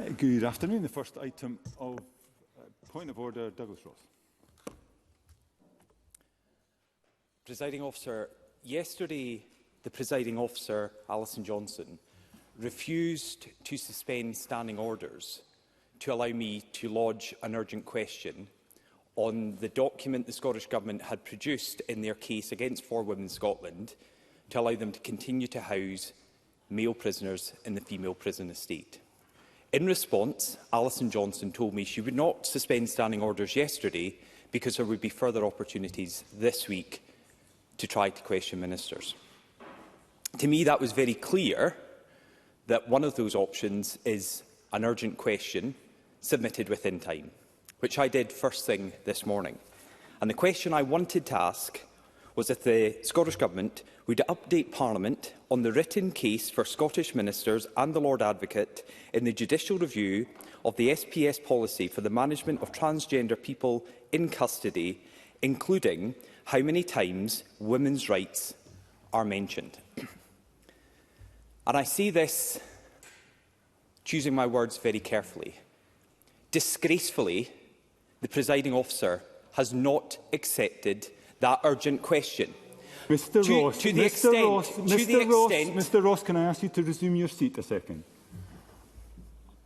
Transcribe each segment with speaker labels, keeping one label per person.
Speaker 1: Good afternoon. The first item of point of order, Douglas Ross.
Speaker 2: Presiding Officer, yesterday the Presiding Officer, Alison Johnson, refused to suspend standing orders to allow me to lodge an urgent question on the document the Scottish Government had produced in their case against 4Women Scotland to allow them to continue to house male prisoners in the female prison estate. In response, Alison Johnson told me she would not suspend standing orders yesterday because there would be further opportunities this week to try to question ministers. To me, that was very clear that one of those options is an urgent question submitted within time, which I did first thing this morning. And the question I wanted to ask was if the Scottish Government would update Parliament on the written case for Scottish ministers and the Lord Advocate in the judicial review of the SPS policy for the management of transgender people in custody, including how many times women's rights are mentioned. And I say this, choosing my words very carefully. Disgracefully, the presiding officer has not accepted that urgent question.
Speaker 1: Mr. Ross, can I ask you to resume your seat a second?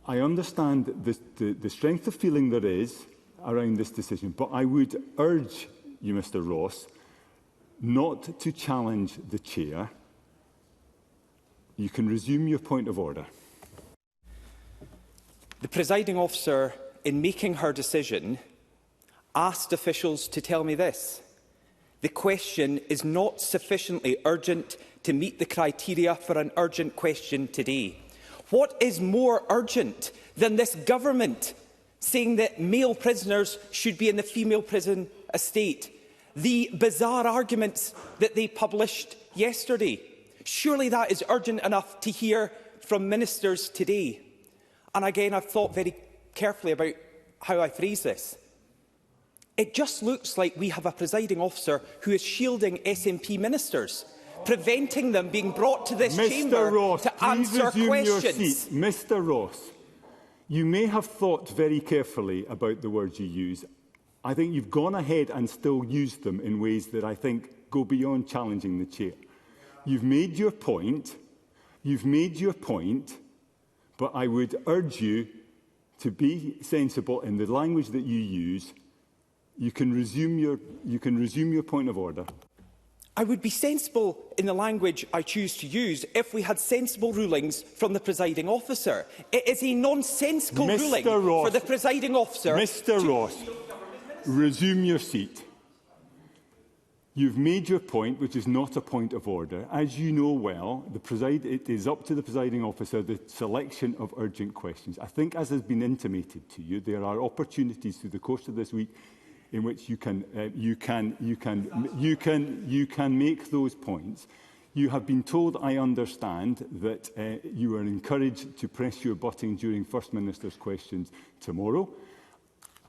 Speaker 1: I understand the strength of feeling there is around this decision, but I would urge you, Mr. Ross, not to challenge the chair. You can resume your point of order.
Speaker 2: The presiding officer, in making her decision, asked officials to tell me this. The question is not sufficiently urgent to meet the criteria for an urgent question today. What is more urgent than this government saying that male prisoners should be in the female prison estate? The bizarre arguments that they published yesterday. Surely that is urgent enough to hear from ministers today. And again, I've thought very carefully about how I phrase this. It just looks like we have a presiding officer who is shielding SNP ministers, preventing them being brought to this chamber to answer questions.
Speaker 1: Mr. Ross, you may have thought very carefully about the words you use. I think you've gone ahead and still used them in ways that I think go beyond challenging the chair. You've made your point. But I would urge you to be sensible in the language that you use. You can resume your point of order.
Speaker 2: I would be sensible in the language I choose to use if we had sensible rulings from the presiding officer. It is a nonsensical ruling for the presiding officer.
Speaker 1: Mr. Ross, resume your seat. You've made your point, which is not a point of order. As you know well, it is up to the presiding officer the selection of urgent questions. I think, as has been intimated to you, there are opportunities through the course of this week in which you can make those points. You have been told, I understand, that you are encouraged to press your button during First Minister's questions tomorrow.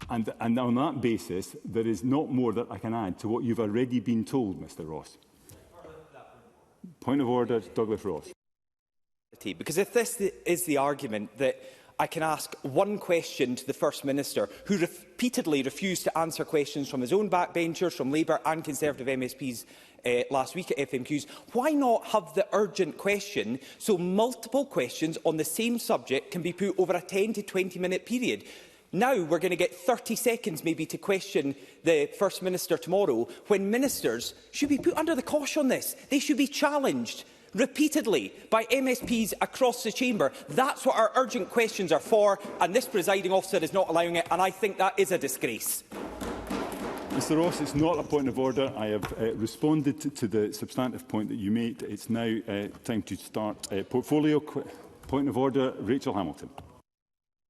Speaker 1: And on that basis, there is not more that I can add to what you've already been told, Mr. Ross. Point of order, Douglas Ross.
Speaker 2: Because if this is the argument that I can ask one question to the First Minister, who repeatedly refused to answer questions from his own backbenchers, from Labour and Conservative MSPs last week at FMQs, why not have the urgent question so multiple questions on the same subject can be put over a 10 to 20-minute period? Now we're going to get 30 seconds maybe to question the First Minister tomorrow, when ministers should be put under the cosh on this. They should be challenged repeatedly by MSPs across the chamber. That's what our urgent questions are for, and this presiding officer is not allowing it, and I think that is a disgrace.
Speaker 1: Mr. Ross, it's not a point of order. I have responded to the substantive point that you made. It's now time to start portfolio. Point of order, Rachel Hamilton.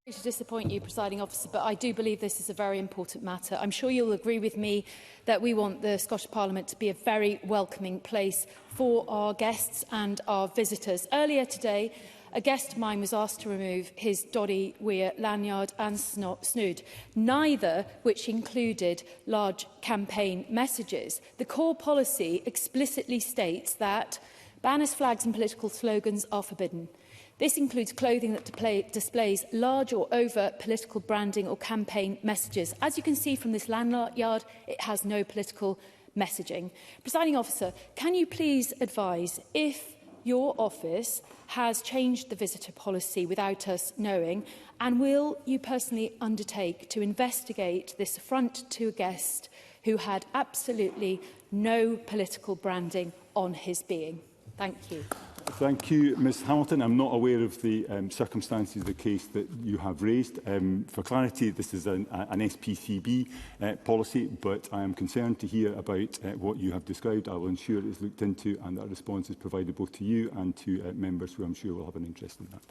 Speaker 3: To disappoint you, presiding officer, but I do believe this is a very important matter. I'm sure you'll agree with me that we want the Scottish Parliament to be a very welcoming place for our guests and our visitors. Earlier today, a guest of mine was asked to remove his Doddy Weir lanyard and snood, neither which included large campaign messages. The core policy explicitly states that Banners, flags and political slogans are forbidden. This includes clothing that displays large or overt political branding or campaign messages. As you can see from this lanyard, it has no political messaging. Presiding Officer, can you please advise if your office has changed the visitor policy without us knowing, and will you personally undertake to investigate this affront to a guest who had absolutely no political branding on his being? Thank you.
Speaker 1: Thank you, Ms Hamilton. I'm not aware of the circumstances of the case that you have raised. For clarity, this is an SPCB policy, but I am concerned to hear about what you have described. I will ensure it is looked into and that a response is provided both to you and to members who I'm sure will have an interest in that.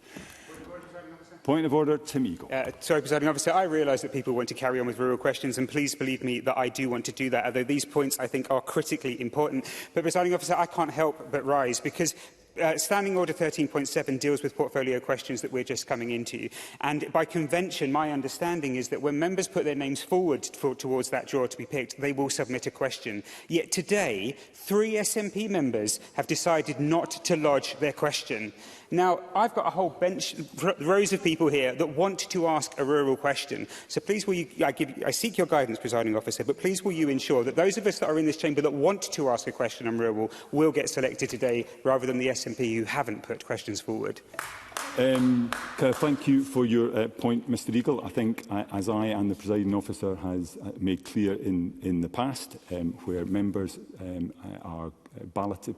Speaker 1: Point of order, Tim Eagle.
Speaker 4: Sorry, Presiding Officer, I realise that people want to carry on with rural questions, and please believe me that I do want to do that, although these points I think are critically important. But, Presiding Officer, I can't help but rise, because Standing Order 13.7 deals with portfolio questions that we're just coming into. And by convention, my understanding is that when members put their names forward towards that drawer to be picked, they will submit a question. Yet today, 3 SNP members have decided not to lodge their question. Now, I've got a whole bench, rows of people here that want to ask a rural question. So please will you, I seek your guidance, Presiding Officer, but please will you ensure that those of us that are in this chamber that want to ask a question on rural will get selected today, rather than the SNP who haven't put questions forward.
Speaker 1: Thank you for your point, Mr Eagle. I think, as I and the Presiding Officer has made clear in the past, where members are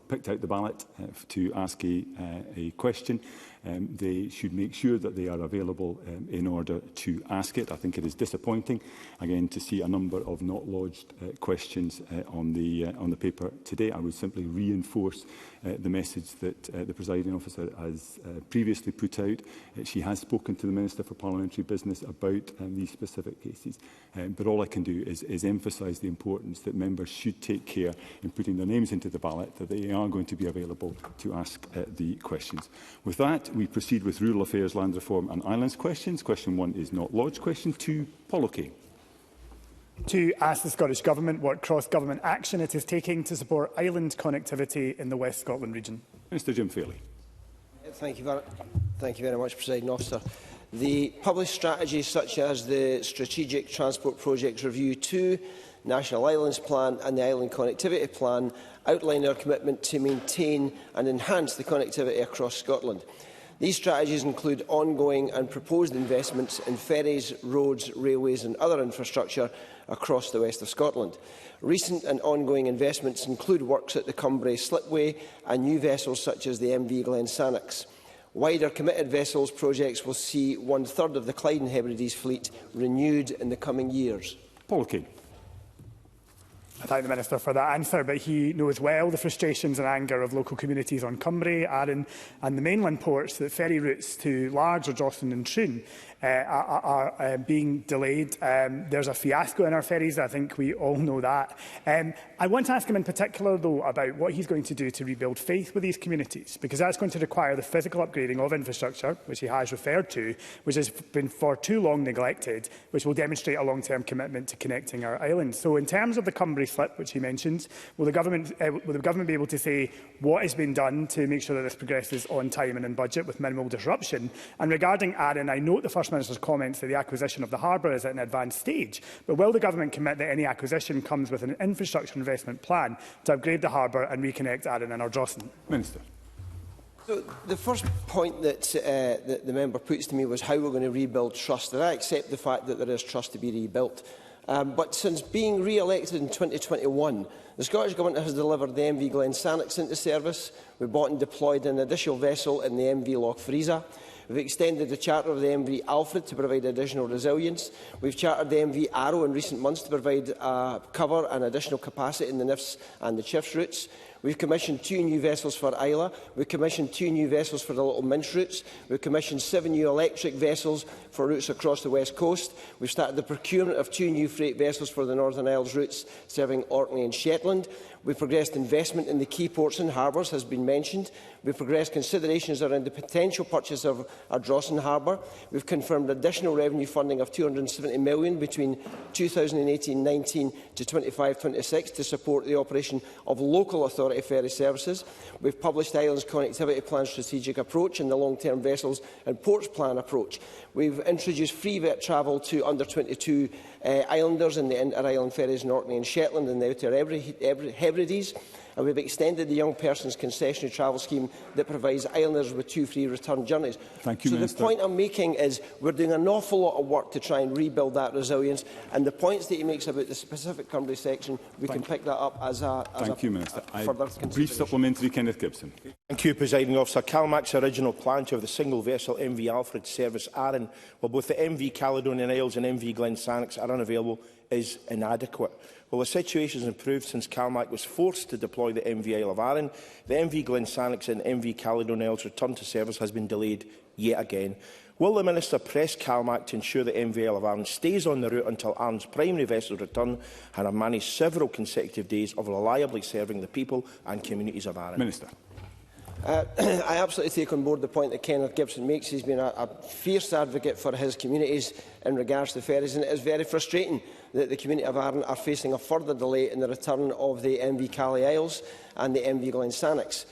Speaker 1: picked out the ballot to ask a question, they should make sure that they are available in order to ask it. I think it is disappointing, again, to see a number of not lodged questions on the paper today. I would simply reinforce the message that the Presiding Officer has previously put out. She has spoken to the Minister for Parliamentary Business about these specific cases. But all I can do is emphasise the importance that members should take care in putting their names into the ballot, that they are going to be available to ask the questions. With that, we proceed with Rural Affairs, Land Reform and Islands questions. Question 1 is not lodged. Question 2, Paul O'Kane.
Speaker 5: To ask the Scottish Government what cross-government action it is taking to support island connectivity in the West Scotland region.
Speaker 1: Mr Jim Fairley.
Speaker 6: Thank you very much, Presiding Officer. The published strategies such as the Strategic Transport Projects Review 2, National Islands Plan and the Island Connectivity Plan outline our commitment to maintain and enhance the connectivity across Scotland. These strategies include ongoing and proposed investments in ferries, roads, railways and other infrastructure across the west of Scotland. Recent and ongoing investments include works at the Cumbria Slipway and new vessels such as the MV Glen Sannox. Wider committed vessels projects will see 1/3 of the Clyde and Hebrides fleet renewed in the coming years.
Speaker 1: Paul O'Kane.
Speaker 5: I thank the Minister for that answer, but he knows well the frustrations and anger of local communities on Cumbria, Arran and the mainland ports that ferry routes to Largs, Ardrossan and Troon are being delayed. There's a fiasco in our ferries, I think we all know that. I want to ask him in particular, though, about what he's going to do to rebuild faith with these communities, because that's going to require the physical upgrading of infrastructure, which he has referred to, which has been for too long neglected, which will demonstrate a long-term commitment to connecting our islands. So in terms of the Cumbria slip, which he mentions, will the government be able to say what has been done to make sure that this progresses on time and in budget with minimal disruption? And regarding Arran, I note the First Minister's comments that the acquisition of the harbour is at an advanced stage, but will the government commit that any acquisition comes with an infrastructure investment plan to upgrade the harbour and reconnect Arran and Ardrossan?
Speaker 1: Minister.
Speaker 6: So the first point that the member puts to me was how we're going to rebuild trust, and I accept the fact that there is trust to be rebuilt. But since being re-elected in 2021, the Scottish Government has delivered the MV Glen Sannox into service. We bought and deployed an additional vessel in the MV Loch Freesa. We've extended the charter of the MV Alfred to provide additional resilience. We've chartered the MV Arrow in recent months to provide cover and additional capacity in the Nifs and the Chiffs routes. We've commissioned 2 new vessels for Isla. We've commissioned 2 new vessels for the Little Minch routes. We've commissioned 7 new electric vessels for routes across the west coast. We've started the procurement of 2 new freight vessels for the Northern Isles routes serving Orkney and Shetland. We've progressed investment in the key ports and harbours, has been mentioned. We've progressed considerations around the potential purchase of Ardrossan Harbour. We've confirmed additional revenue funding of £270 million between 2018-19 to 25-26 to support the operation of local authority ferry services. We've published the Islands Connectivity Plan strategic approach and the long-term vessels and ports plan approach. We've introduced free vet travel to under-22 islanders in the inter-island ferries in Orkney and Shetland and the Outer Hebrides. And we've extended the Young Persons Concessionary Travel Scheme that provides islanders with 2 free return journeys.
Speaker 1: Thank you, Minister.
Speaker 6: The point I'm making is we're doing an awful lot of work to try and rebuild that resilience, and the points that he makes about the specific Cymru section, we can pick that up as a further consideration.
Speaker 1: Brief supplementary, Kenneth Gibson.
Speaker 7: Thank you, Presiding Officer. CalMac's original plan to have the single-vessel MV Alfred service Arran, while both the MV Caledonian Isles and MV Glensannox are unavailable, is inadequate. While the situation has improved since CalMac was forced to deploy the MV Isle of Arran, the MV Glensannox and MV Caledonian Isles return to service has been delayed yet again. Will the Minister press CalMac to ensure that MV Isle of Arran stays on the route until Arran's primary vessels return and have managed several consecutive days of reliably serving the people and communities of Arran?
Speaker 1: Minister.
Speaker 6: I absolutely take on board the point that Kenneth Gibson makes. He's been a fierce advocate for his communities in regards to ferries, and it is very frustrating that the community of Arran are facing a further delay in the return of the MV Calais Isles and the MV Glensannox.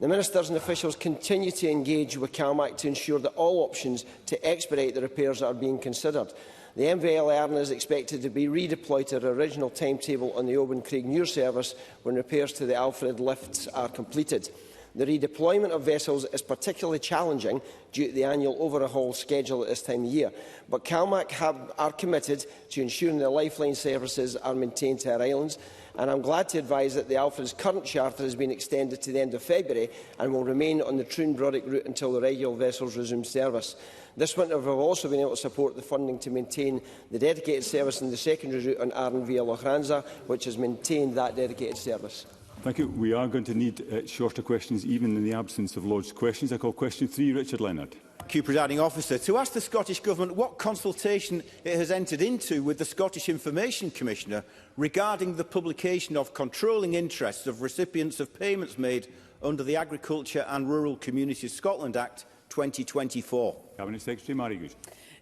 Speaker 6: The ministers and officials continue to engage with CalMac to ensure that all options to expedite the repairs are being considered. The MV Isle of Arran is expected to be redeployed to the original timetable on the Oban Craig Muir service when repairs to the Alfred lifts are completed. The redeployment of vessels is particularly challenging due to the annual overhaul schedule at this time of year, but CalMac are committed to ensuring the lifeline services are maintained to our islands, and I am glad to advise that the Alfred's current charter has been extended to the end of February and will remain on the Troon-Brodick route until the regular vessels resume service. This winter we have also been able to support the funding to maintain the dedicated service in the secondary route on Arran via Lochranza, which has maintained that dedicated service.
Speaker 1: Thank you. We are going to need shorter questions, even in the absence of lodged questions. I call question 3, Richard Leonard.
Speaker 8: Thank you, Presiding Officer. To ask the Scottish Government what consultation it has entered into with the Scottish Information Commissioner regarding the publication of controlling interests of recipients of payments made under the Agriculture and Rural Communities Scotland Act 2024.
Speaker 1: Cabinet Secretary Mary Goodge.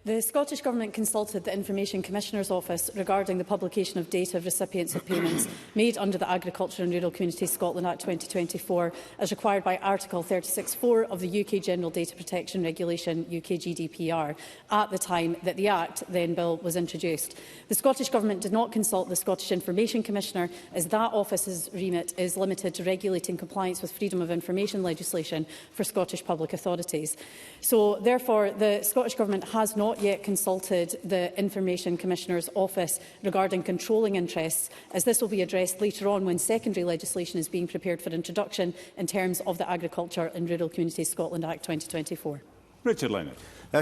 Speaker 9: The Scottish Government consulted the Information Commissioner's Office regarding the publication of data of recipients of payments made under the Agriculture and Rural Communities Scotland Act 2024 as required by Article 36(4) of the UK General Data Protection Regulation UK GDPR at the time that the Act, then Bill, was introduced. The Scottish Government did not consult the Scottish Information Commissioner as that office's remit is limited to regulating compliance with freedom of information legislation for Scottish public authorities. So, therefore, the Scottish Government has not yet consulted the Information Commissioner's Office regarding controlling interests, as this will be addressed later on when secondary legislation is being prepared for introduction in terms of the Agriculture and Rural Communities Scotland Act 2024.
Speaker 1: Richard Leonard.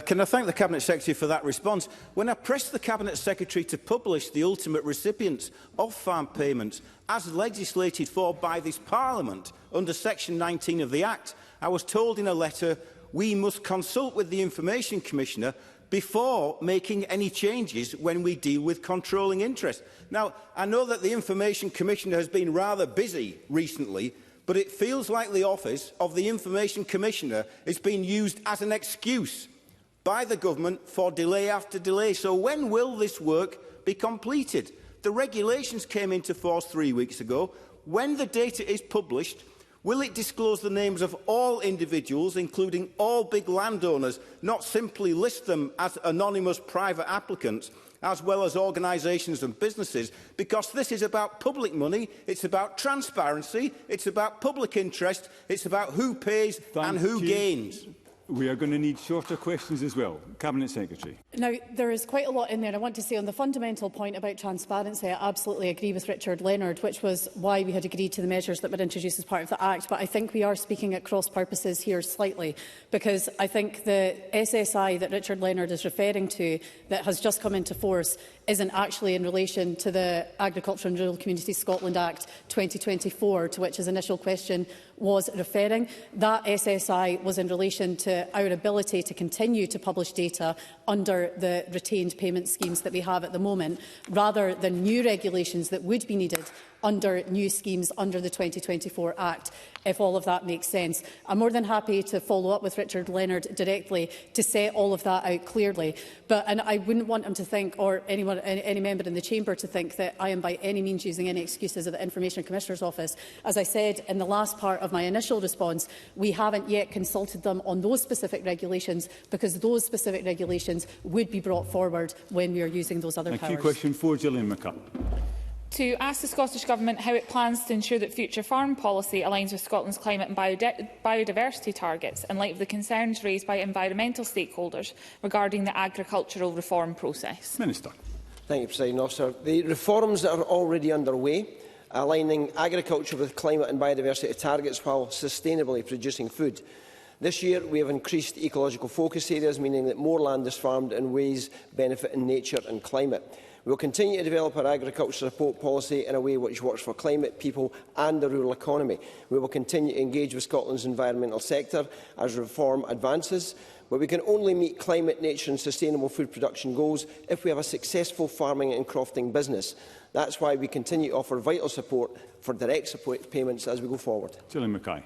Speaker 8: Can I thank the Cabinet Secretary for that response? When I pressed the Cabinet Secretary to publish the ultimate recipients of farm payments as legislated for by this Parliament under Section 19 of the Act, I was told in a letter we must consult with the Information Commissioner before making any changes when we deal with controlling interest. Now, I know that the Information Commissioner has been rather busy recently, but it feels like the office of the Information Commissioner is being used as an excuse by the government for delay after delay. So when will this work be completed? The regulations came into force 3 weeks ago. When the data is published, will it disclose the names of all individuals, including all big landowners, not simply list them as anonymous private applicants, as well as organisations and businesses? Because this is about public money, it's about transparency, it's about public interest, it's about who pays and who gains.
Speaker 1: We are going to need shorter questions as well. Cabinet Secretary.
Speaker 9: Now, there is quite a lot in there. I want to say on the fundamental point about transparency, I absolutely agree with Richard Leonard, which was why we had agreed to the measures that were introduced as part of the Act. But I think we are speaking at cross purposes here slightly, because I think the SSI that Richard Leonard is referring to that has just come into force isn't actually in relation to the Agriculture and Rural Communities Scotland Act 2024, to which his initial question was referring. That SSI was in relation to our ability to continue to publish data under the retained payment schemes that we have at the moment, rather than new regulations that would be needed under new schemes under the 2024 Act, if all of that makes sense. I'm more than happy to follow up with Richard Leonard directly to set all of that out clearly. And I wouldn't want him to think, or any member in the chamber to think, that I am by any means using any excuses of the Information Commissioner's Office. As I said in the last part of my initial response, we haven't yet consulted them on those specific regulations, because those specific regulations would be brought forward when we are using those other powers.
Speaker 1: Thank you. Question 4, Gillian McCubb.
Speaker 10: To ask the Scottish Government how it plans to ensure that future farm policy aligns with Scotland's climate and biodiversity targets in light of the concerns raised by environmental stakeholders regarding the agricultural reform process.
Speaker 1: Minister.
Speaker 6: Thank you, Presiding Officer. The reforms that are already underway, aligning agriculture with climate and biodiversity targets while sustainably producing food. This year, we have increased ecological focus areas, meaning that more land is farmed in ways benefiting nature and climate. We will continue to develop our agriculture support policy in a way which works for climate, people and the rural economy. We will continue to engage with Scotland's environmental sector as reform advances, but we can only meet climate, nature and sustainable food production goals if we have a successful farming and crofting business. That's why we continue to offer vital support for direct support payments as we go forward.
Speaker 1: Gillian Mackay.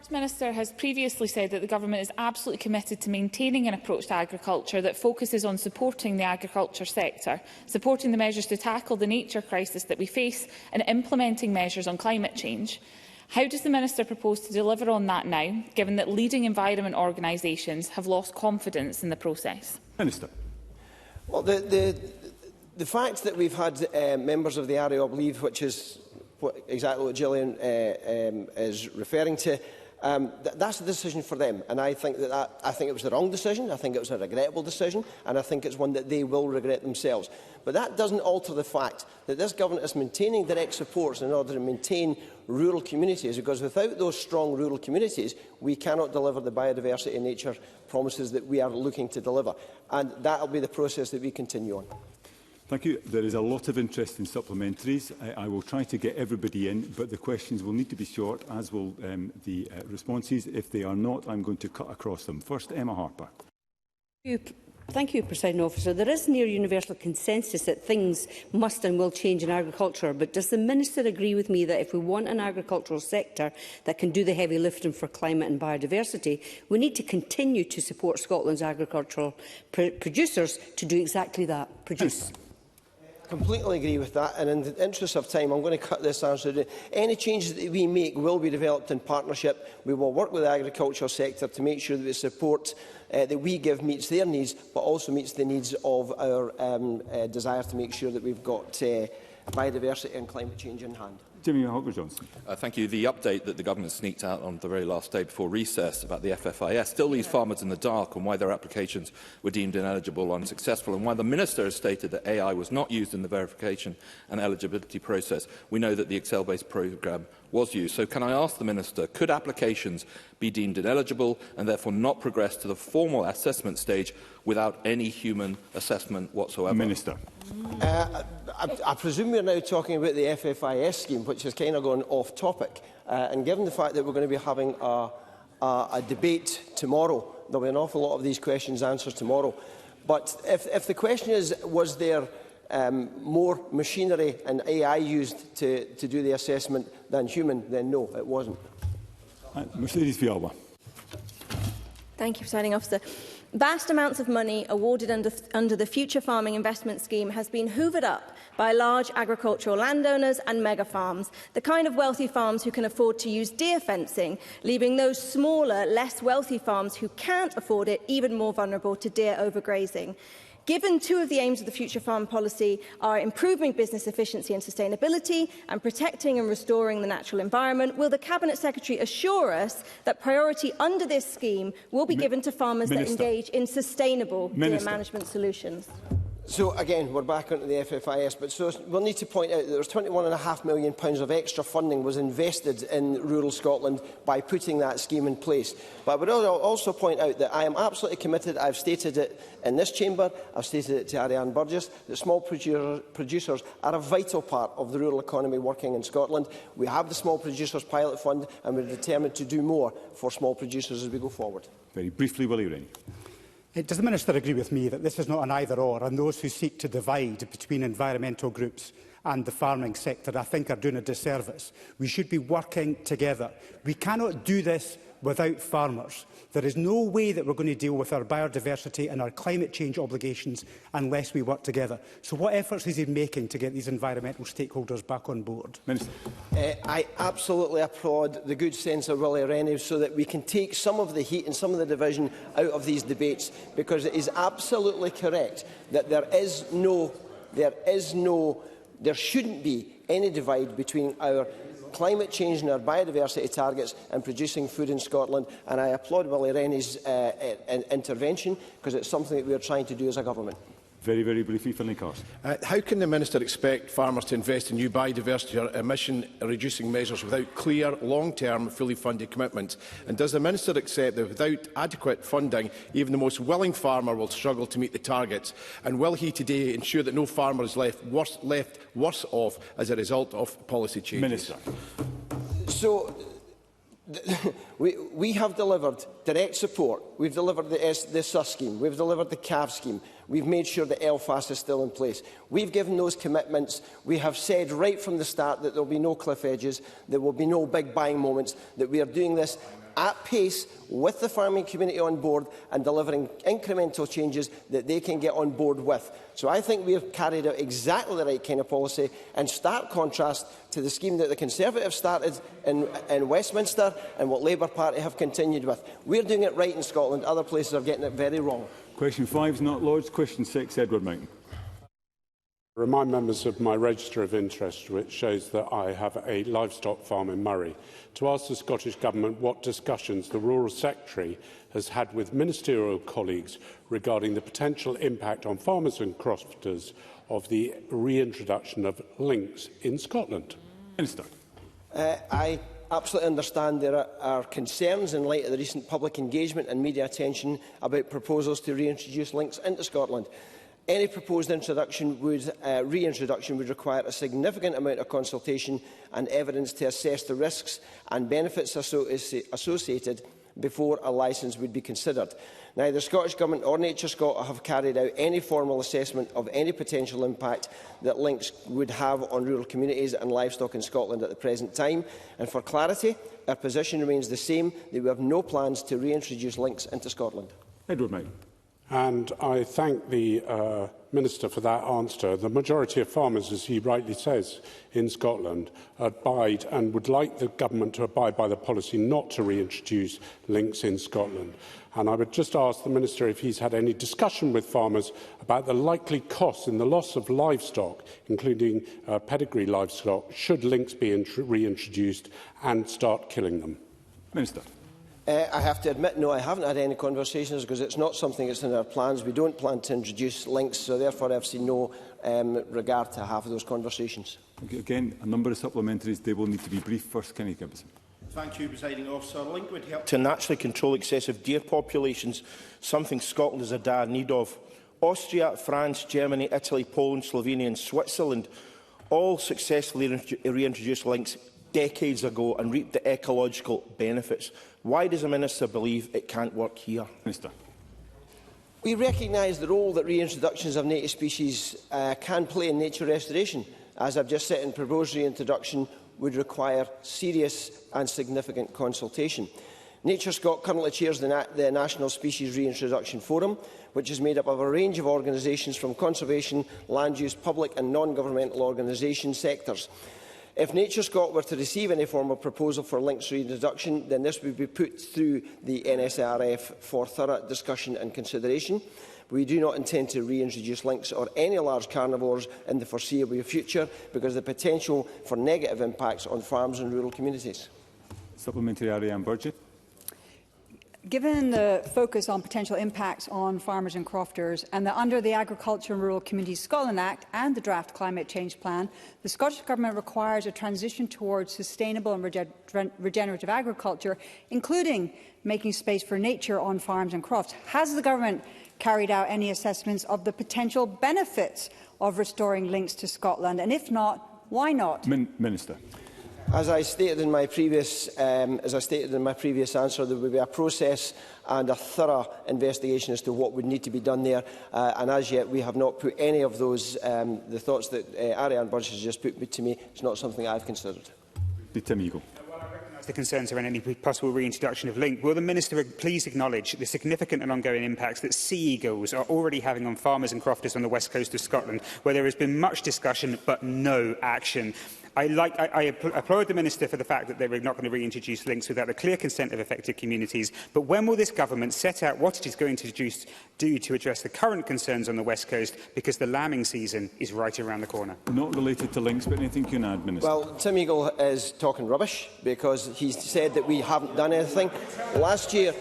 Speaker 10: The Minister has previously said that the Government is absolutely committed to maintaining an approach to agriculture that focuses on supporting the agriculture sector, supporting the measures to tackle the nature crisis that we face and implementing measures on climate change. How does the Minister propose to deliver on that now, given that leading environment organisations have lost confidence in the process?
Speaker 6: Minister. Well, the fact that we've had members of the ARIOB leave, which is exactly what Gillian is referring to, that's a decision for them, and I think it was the wrong decision. I think it was a regrettable decision, and I think it's one that they will regret themselves. But that doesn't alter the fact that this Government is maintaining direct supports in order to maintain rural communities, because without those strong rural communities, we cannot deliver the biodiversity and nature promises that we are looking to deliver, and that will be the process that we continue on.
Speaker 1: Thank you. There is a lot of interest in supplementaries. I will try to get everybody in, but the questions will need to be short, as will the responses. If they are not, I'm going to cut across them. First, Emma Harper.
Speaker 11: Thank you, Presiding Officer. There is near universal consensus that things must and will change in agriculture, but does the Minister agree with me that if we want an agricultural sector that can do the heavy lifting for climate and biodiversity, we need to continue to support Scotland's agricultural producers to do exactly that, produce?
Speaker 6: Completely agree with that, and in the interest of time, I'm going to cut this answer. Any changes that we make will be developed in partnership. We will work with the agricultural sector to make sure that the support that we give meets their needs, but also meets the needs of our desire to make sure that we've got biodiversity and climate change in hand.
Speaker 1: Jimmy Hogger-Johnson.
Speaker 12: Thank you. The update that the Government sneaked out on the very last day before recess about the FFIS still leaves farmers in the dark on why their applications were deemed ineligible or unsuccessful, and why the Minister has stated that AI was not used in the verification and eligibility process. We know that the Excel-based programme was used. So can I ask the Minister, could applications be deemed ineligible and therefore not progress to the formal assessment stage without any human assessment whatsoever?
Speaker 1: Minister.
Speaker 6: I presume we're now talking about the FFIS scheme, which has kind of gone off topic. And given the fact that we're going to be having a debate tomorrow, there'll be an awful lot of these questions answered tomorrow. But if the question is, was there more machinery and AI used to do the assessment than human, then no, it wasn't.
Speaker 1: Mercedes Fialba.
Speaker 13: Thank you, Presiding Officer. Vast amounts of money awarded under the Future Farming Investment Scheme has been hoovered up by large agricultural landowners and mega farms, the kind of wealthy farms who can afford to use deer fencing, leaving those smaller, less wealthy farms who can't afford it even more vulnerable to deer overgrazing. Given two of the aims of the Future Farm policy are improving business efficiency and sustainability and protecting and restoring the natural environment, will the Cabinet Secretary assure us that priority under this scheme will be given to farmers that engage in sustainable deer management solutions?
Speaker 6: So again, we're back onto the FFIS, but so we'll need to point out that there was £21.5 million of extra funding was invested in rural Scotland by putting that scheme in place. But I would also point out that I am absolutely committed. I've stated it in this chamber, I've stated it to Ariane Burgess, that small producers are a vital part of the rural economy working in Scotland. We have the Small Producers Pilot Fund, and we're determined to do more for small producers as we go forward.
Speaker 1: Very briefly, Willie Rennie.
Speaker 14: Does the Minister agree with me that this is not an either-or, and those who seek to divide between environmental groups and the farming sector, I think, are doing a disservice. We should be working together. We cannot do this without farmers. There is no way that we're going to deal with our biodiversity and our climate change obligations unless we work together. So what efforts is he making to get these environmental stakeholders back on board?
Speaker 6: Minister. I absolutely applaud the good sense of Willie Rennie so that we can take some of the heat and some of the division out of these debates, because it is absolutely correct that there shouldn't be any divide between our climate change and our biodiversity targets and producing food in Scotland, and I applaud Willie Rennie's intervention, because it's something that we are trying to do as a government.
Speaker 1: Very, very briefly, Finlay Carson.
Speaker 7: How can the Minister expect farmers to invest in new biodiversity or emission-reducing measures without clear, long-term, fully funded commitments? And does the Minister accept that without adequate funding, even the most willing farmer will struggle to meet the targets? And will he today ensure that no farmer is left worse off as a result of policy changes?
Speaker 1: Minister.
Speaker 6: So, we have delivered direct support. We've delivered the SUS scheme. We've delivered the CAV scheme. We've made sure that LFAS is still in place. We've given those commitments. We have said right from the start that there will be no cliff edges, there will be no big buying moments, that we are doing this at pace with the farming community on board and delivering incremental changes that they can get on board with. So I think we have carried out exactly the right kind of policy, in stark contrast to the scheme that the Conservatives started in Westminster and what Labour Party have continued with. We're doing it right in Scotland. Other places are getting it very wrong.
Speaker 1: Question 5 is not lodged. Question 6, Edward Mountain.
Speaker 15: Remind members of my register of interest, which shows that I have a livestock farm in Murray, to ask the Scottish Government what discussions the Rural Secretary has had with ministerial colleagues regarding the potential impact on farmers and crofters of the reintroduction of links in Scotland.
Speaker 1: Minister.
Speaker 6: I absolutely understand there are concerns in light of the recent public engagement and media attention about proposals to reintroduce links into Scotland. Any proposed reintroduction would require a significant amount of consultation and evidence to assess the risks and benefits associated before a licence would be considered. Neither the Scottish Government or NatureScot have carried out any formal assessment of any potential impact that links would have on rural communities and livestock in Scotland at the present time. And for clarity, our position remains the same, that we have no plans to reintroduce links into Scotland.
Speaker 1: Edward Mountain.
Speaker 15: And I thank the Minister for that answer. The majority of farmers, as he rightly says, in Scotland abide and would like the government to abide by the policy not to reintroduce links in Scotland. And I would just ask the Minister if he's had any discussion with farmers about the likely costs in the loss of livestock, including pedigree livestock, should links be reintroduced and start killing them.
Speaker 1: Minister.
Speaker 6: I have to admit, no, I haven't had any conversations, because it's not something that's in our plans. We don't plan to introduce links, so therefore I've seen no regard to half of those conversations.
Speaker 1: Again, a number of supplementaries. They will need to be brief. First, Kenny Gibson.
Speaker 7: Thank you, Presiding Officer. Link would help to naturally control excessive deer populations, something Scotland is a dire need of. Austria, France, Germany, Italy, Poland, Slovenia and Switzerland all successfully reintroduced links decades ago and reaped the ecological benefits. Why does the Minister believe it can't work here?
Speaker 1: Minister.
Speaker 6: We recognise the role that reintroductions of native species can play in nature restoration. As I've just said, in proposed reintroduction would require serious and significant consultation. NatureScot currently chairs the National Species Reintroduction Forum, which is made up of a range of organisations from conservation, land use, public and non-governmental organisation sectors. If NatureScot were to receive any formal proposal for links reintroduction, then this would be put through the NSRF for thorough discussion and consideration. We do not intend to reintroduce links or any large carnivores in the foreseeable future, because of the potential for negative impacts on farms and rural communities.
Speaker 1: Supplementary, Ariane Burgett.
Speaker 16: Given the focus on potential impacts on farmers and crofters, and that under the Agriculture and Rural Communities Scotland Act and the draft Climate Change Plan, the Scottish Government requires a transition towards sustainable and regenerative agriculture, including making space for nature on farms and crofts. Has the Government carried out any assessments of the potential benefits of restoring links to Scotland? And if not, why not?
Speaker 1: Minister.
Speaker 6: As I stated in my previous answer, there will be a process and a thorough investigation as to what would need to be done there. And as yet, we have not put any of those the thoughts that Ariane Burgess has just put to me. It's not something I've considered.
Speaker 1: Tim Eagle.
Speaker 4: The concerns around any possible reintroduction of Link. Will the Minister please acknowledge the significant and ongoing impacts that sea eagles are already having on farmers and crofters on the west coast of Scotland, where there has been much discussion but no action? I applaud the Minister for the fact that they were not going to reintroduce links without the clear consent of affected communities. But when will this government set out what it is going to do to address the current concerns on the west coast, because the lambing season is right around the corner?
Speaker 1: Not related to links, but anything you can add, Minister?
Speaker 6: Well, Tim Eagle is talking rubbish, because he said that we haven't done anything. Last year,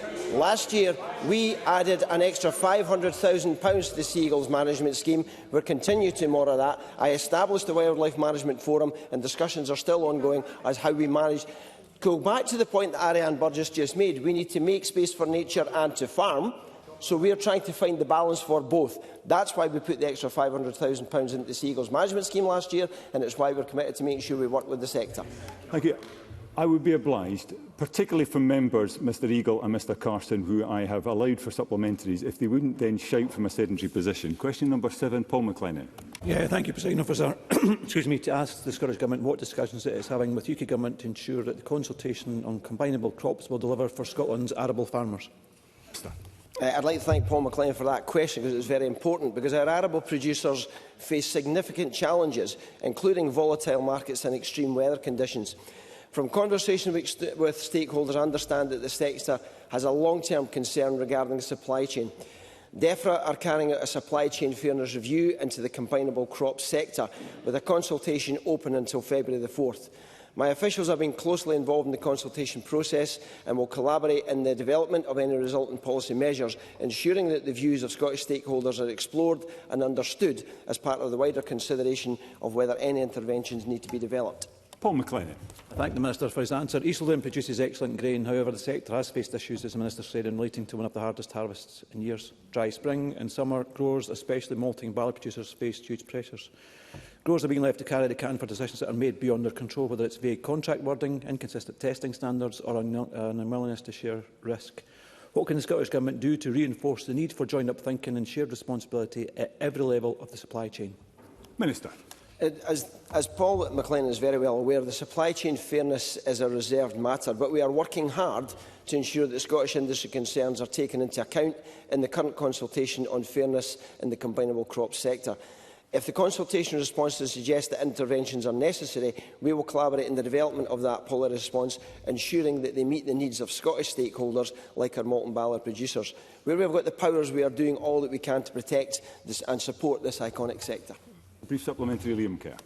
Speaker 6: we added an extra £500,000 to the Sea Eagles Management Scheme. We're continuing to monitor that. I established the Wildlife Management Forum, and discussions are still ongoing as how we manage. Go back to the point that Ariane Burgess just made. We need to make space for nature and to farm. So we are trying to find the balance for both. That's why we put the extra £500,000 into the Sea Eagles Management Scheme last year, and it's why we're committed to making sure we work with the sector.
Speaker 1: Thank you. I would be obliged, particularly from members, Mr Eagle and Mr Carson, who I have allowed for supplementaries, if they wouldn't then shout from a sedentary position. Question number 7, Paul McLennan.
Speaker 17: Yeah, thank you, Presiding Officer. Excuse me, to ask the Scottish Government what discussions it is having with UK Government to ensure that the consultation on combinable crops will deliver for Scotland's arable farmers.
Speaker 6: I'd like to thank Paul McLean for that question, because it's very important, because our arable producers face significant challenges, including volatile markets and extreme weather conditions. From conversation with stakeholders, I understand that the sector has a long-term concern regarding the supply chain. DEFRA are carrying out a supply chain fairness review into the combinable crops sector, with a consultation open until February the 4th. My officials have been closely involved in the consultation process and will collaborate in the development of any resultant policy measures, ensuring that the views of Scottish stakeholders are explored and understood as part of the wider consideration of whether any interventions need to be developed.
Speaker 1: Paul McLennan.
Speaker 17: I thank the Minister for his answer. East Lothian produces excellent grain. However, the sector has faced issues, as the Minister said, in relating to one of the hardest harvests in years. Dry spring and summer, growers, especially malting barley producers, face huge pressures. Growers are being left to carry the can for decisions that are made beyond their control, whether it's vague contract wording, inconsistent testing standards or an unwillingness to share risk. What can the Scottish Government do to reinforce the need for joined-up thinking and shared responsibility at every level of the supply chain?
Speaker 1: Minister.
Speaker 6: As Paul McLean is very well aware, the supply chain fairness is a reserved matter, but we are working hard to ensure that Scottish industry concerns are taken into account in the current consultation on fairness in the combinable crops sector. If the consultation responses suggest that interventions are necessary, we will collaborate in the development of that policy response, ensuring that they meet the needs of Scottish stakeholders like our malt and barley producers. Where we have got the powers, we are doing all that we can to protect this and support this iconic sector.
Speaker 1: Brief supplementary, Liam Kerr.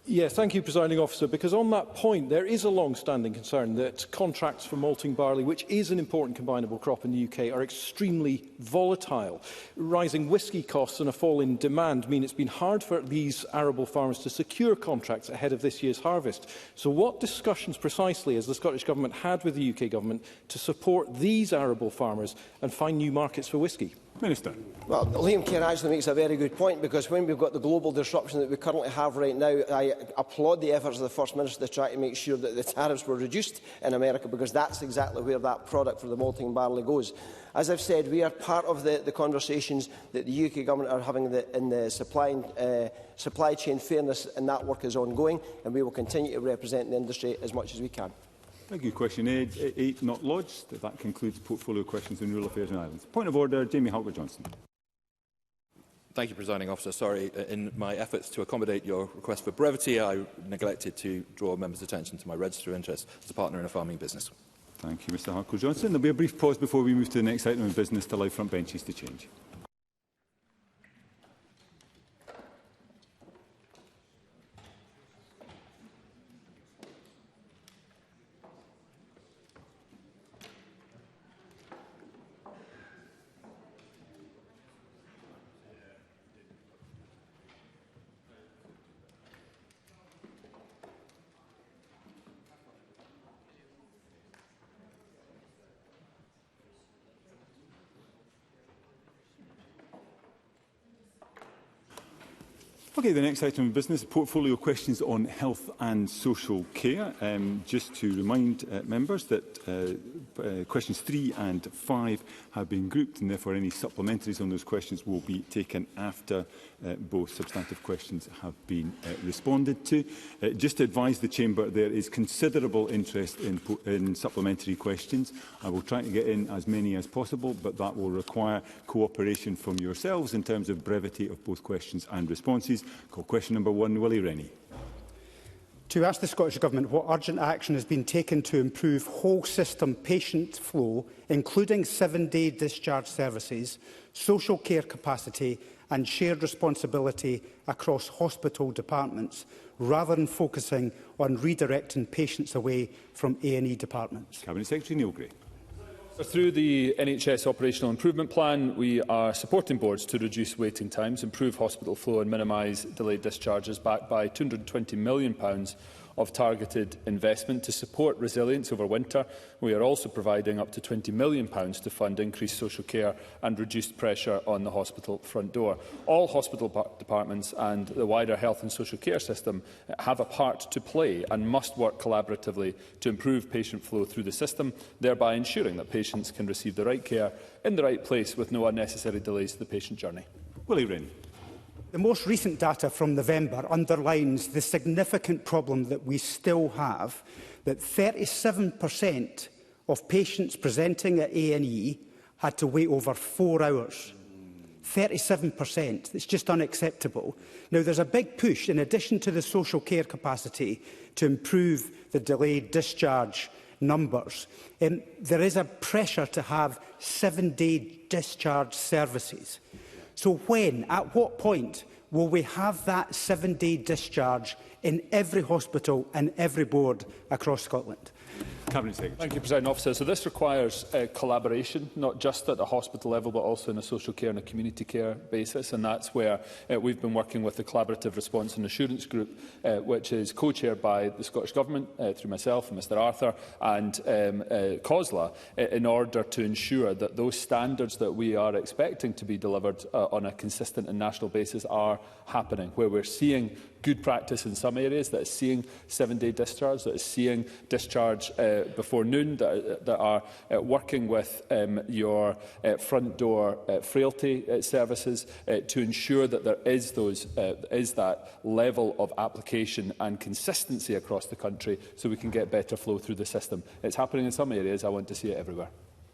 Speaker 18: Yes, thank you, Presiding Officer, because on that point there is a long-standing concern that contracts for malting barley, which is an important combinable crop in the UK, are extremely volatile. Rising whisky costs and a fall in demand mean it's been hard for these arable farmers to secure contracts ahead of this year's harvest. So what discussions precisely has the Scottish Government had with the UK Government to support these arable farmers and find new markets for whisky?
Speaker 1: Minister.
Speaker 6: Well, Liam Kerr actually makes a very good point, because when we've got the global disruption that we currently have right now, I applaud the efforts of the First Minister to try to make sure that the tariffs were reduced in America, because that's exactly where that product for the malting barley goes. As I've said, we are part of the conversations that the UK Government are having in the supply chain fairness, and that work is ongoing, and we will continue to represent the industry as much as we can.
Speaker 1: Thank you. Question 8 not lodged. That concludes portfolio questions on rural affairs and islands. Point of order, Jamie Halker-Johnson.
Speaker 12: Thank you, Presiding Officer. Sorry, in my efforts to accommodate your request for brevity, I neglected to draw members' attention to my register of interest as a partner in a farming business.
Speaker 1: Thank you, Mr Halker-Johnson. There will be a brief pause before we move to the next item of business to allow front benches to change. Okay, the next item of business, portfolio questions on health and social care. Just to remind members that questions 3 and 5 have been grouped, and therefore any supplementaries on those questions will be taken after both substantive questions have been responded to. Just to advise the Chamber, there is considerable interest in supplementary questions. I will try to get in as many as possible, but that will require cooperation from yourselves in terms of brevity of both questions and responses. Call question number 1, Willie Rennie.
Speaker 14: To ask the Scottish Government what urgent action has been taken to improve whole system patient flow, including 7-day discharge services, social care capacity and shared responsibility across hospital departments, rather than focusing on redirecting patients away from A&E departments.
Speaker 1: Cabinet Secretary Neil Gray.
Speaker 19: Through the NHS Operational Improvement Plan, we are supporting boards to reduce waiting times, improve hospital flow and minimise delayed discharges, backed by £220 million of targeted investment to support resilience over winter. We are also providing up to £20 million to fund increased social care and reduced pressure on the hospital front door. All hospital departments and the wider health and social care system have a part to play and must work collaboratively to improve patient flow through the system, thereby ensuring that patients can receive the right care in the right place with no unnecessary delays to the patient journey.
Speaker 1: Willie Rennie.
Speaker 14: The most recent data from November underlines the significant problem that we still have, that 37% of patients presenting at A&E had to wait over 4 hours. 37%. It's just unacceptable. Now, there's a big push, in addition to the social care capacity, to improve the delayed discharge numbers. There is a pressure to have 7-day discharge services. So when, at what point, will we have that 7-day discharge in every hospital and every board across Scotland?
Speaker 1: Cabinet Secretary.
Speaker 19: Thank you, President Officer. So this requires collaboration, not just at the hospital level, but also in a social care and a community care basis. And that's where we've been working with the Collaborative Response and Assurance Group, which is co-chaired by the Scottish Government, through myself and Mr Arthur, and COSLA, in order to ensure that those standards that we are expecting to be delivered on a consistent and national basis are happening, where we're seeing good practice in some areas, that is seeing 7-day discharge, that is seeing discharge before noon, that are working with your front door frailty services to ensure that there is that level of application and consistency across the country, so we can get better flow through the system. It's happening in some areas. I want to see it everywhere.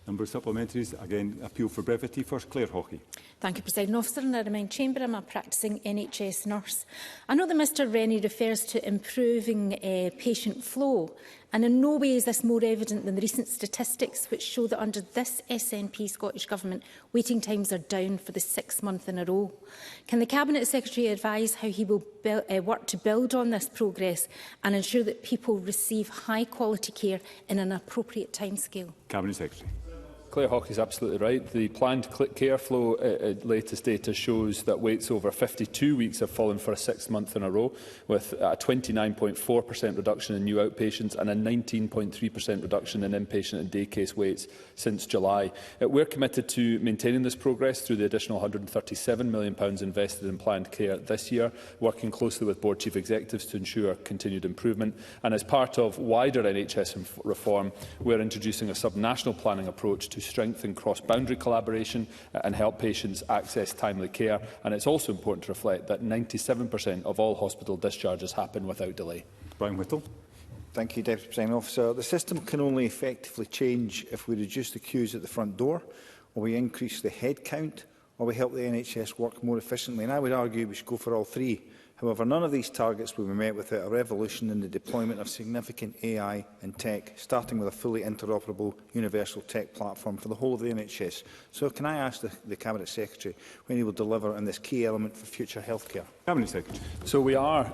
Speaker 1: Number of supplementaries. Again, appeal for brevity. First, Claire Hawkey.
Speaker 20: Thank you, President Officer. And I remind Chamber I'm a practising NHS nurse. I know that Mr Rennie refers to improving patient flow, and in no way is this more evident than the recent statistics which show that under this SNP Scottish Government, waiting times are down for the 6th month in a row. Can the Cabinet Secretary advise how he will work to build on this progress and ensure that people receive high-quality care in an appropriate timescale?
Speaker 1: Cabinet Secretary.
Speaker 19: Claire Hawkey is absolutely right. The planned care flow latest data shows that waits over 52 weeks have fallen for a 6th month in a row, with a 29.4% reduction in new outpatients and a 19.3% reduction in inpatient and day case waits since July. We're committed to maintaining this progress through the additional £137 million invested in planned care this year, working closely with Board Chief Executives to ensure continued improvement. And as part of wider NHS reform, we're introducing a sub-national planning approach to strengthen cross-boundary collaboration and help patients access timely care. And it's also important to reflect that 97% of all hospital discharges happen without delay.
Speaker 1: Brian Whittle.
Speaker 21: Thank you, Deputy Presiding Officer. The system can only effectively change if we reduce the queues at the front door, or we increase the head count, or we help the NHS work more efficiently. And I would argue we should go for all three. However, none of these targets will be met without a revolution in the deployment of significant AI and tech, starting with a fully interoperable universal tech platform for the whole of the NHS. So can I ask the Cabinet Secretary when he will deliver on this key element for future healthcare?
Speaker 1: Cabinet Secretary.
Speaker 19: So we are,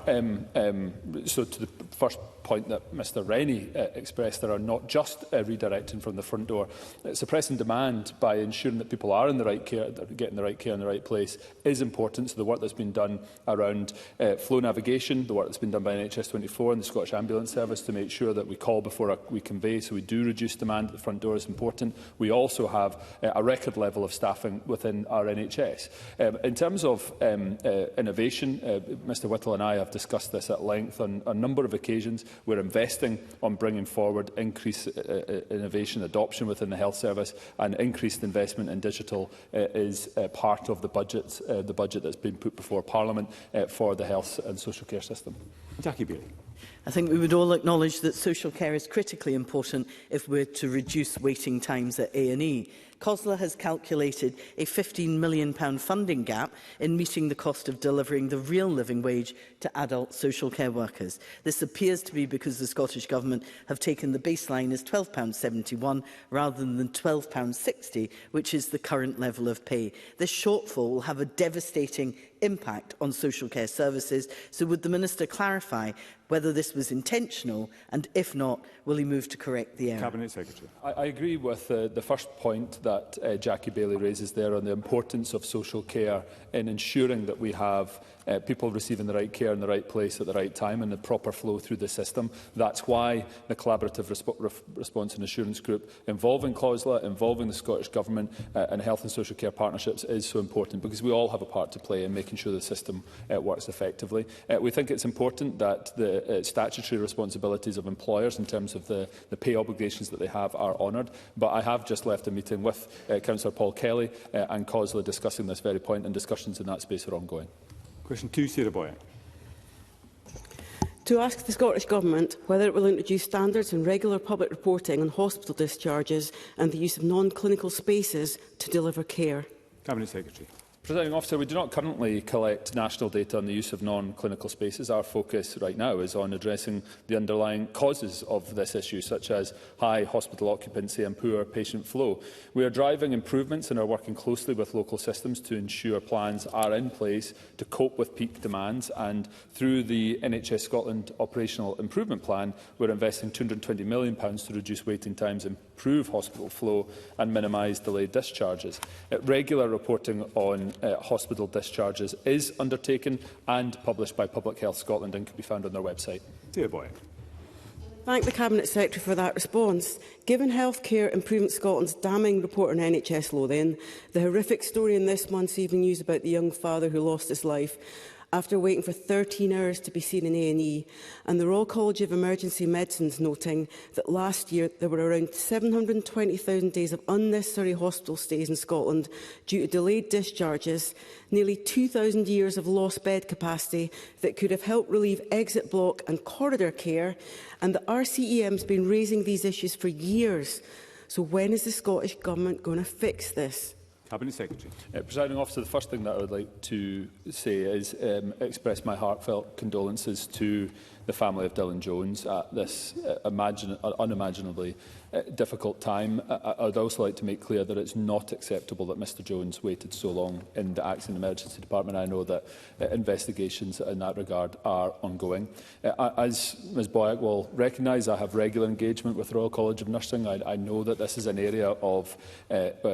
Speaker 19: so to the first point that Mr Rennie expressed, there are not just redirecting from the front door. Suppressing demand by ensuring that people are in the right care, that are getting the right care in the right place, is important. So the work that's been done around Flow navigation, the work that's been done by NHS 24 and the Scottish Ambulance Service to make sure that we call before we convey, so we do reduce demand at the front door is important. We also have a record level of staffing within our NHS. In terms of innovation, Mr Whittle and I have discussed this at length on a number of occasions. We're investing on bringing forward increased innovation adoption within the health service, and increased investment in digital is part of the budget that's been put before Parliament for the health and social care system.
Speaker 1: Jackie Bailey.
Speaker 2: I think we would all acknowledge that social care is critically important if we're to reduce waiting times at A&E. COSLA has calculated a £15 million funding gap in meeting the cost of delivering the real living wage to adult social care workers. This appears to be because the Scottish Government have taken the baseline as £12.71 rather than £12.60, which is the current level of pay. This shortfall will have a devastating impact on social care services. So would the Minister clarify whether this was intentional, and if not, will he move to correct the error?
Speaker 1: Cabinet Secretary.
Speaker 19: I agree with the first point that Jackie Bailey raises there on the importance of social care in ensuring that we have people receiving the right care in the right place at the right time and the proper flow through the system. That's why the Collaborative Response and Assurance Group involving COSLA, involving the Scottish Government and Health and Social Care Partnerships is so important, because we all have a part to play in making sure the system works effectively. We think it's important that the statutory responsibilities of employers in terms of the pay obligations that they have are honoured. But I have just left a meeting with Councillor Paul Kelly and COSLA discussing this very point, and discussions in that space are ongoing.
Speaker 1: Question 2, Sarah Boyack.
Speaker 22: To ask the Scottish Government whether it will introduce standards and regular public reporting on hospital discharges and the use of non-clinical spaces to deliver care.
Speaker 1: Cabinet Secretary.
Speaker 19: Presiding Officer, we do not currently collect national data on the use of non-clinical spaces. Our focus right now is on addressing the underlying causes of this issue, such as high hospital occupancy and poor patient flow. We are driving improvements and are working closely with local systems to ensure plans are in place to cope with peak demands. And through the NHS Scotland Operational Improvement Plan, we're investing £220 million to reduce waiting times, improve hospital flow and minimise delayed discharges. Regular reporting on hospital discharges is undertaken and published by Public Health Scotland and can be found on their website.
Speaker 22: Thank the Cabinet Secretary for that response. Given Healthcare Improvement Scotland's damning report on NHS law then, the horrific story in this month's evening news about the young father who lost his life after waiting for 13 hours to be seen in A&E, and the Royal College of Emergency Medicines noting that last year there were around 720,000 days of unnecessary hospital stays in Scotland due to delayed discharges, nearly 2,000 years of lost bed capacity that could have helped relieve exit block and corridor care, and the RCEM has been raising these issues for years. So when is the Scottish Government going to fix this?
Speaker 1: Cabinet Secretary.
Speaker 19: Presiding Officer, the first thing that I would like to say is express my heartfelt condolences to the family of Dylan Jones at this unimaginably difficult time. I would also like to make clear that it's not acceptable that Mr Jones waited so long in the Accident Emergency Department. I know that investigations in that regard are ongoing. As Ms Boyack will recognise, I have regular engagement with the Royal College of Nursing. I know that this is an area of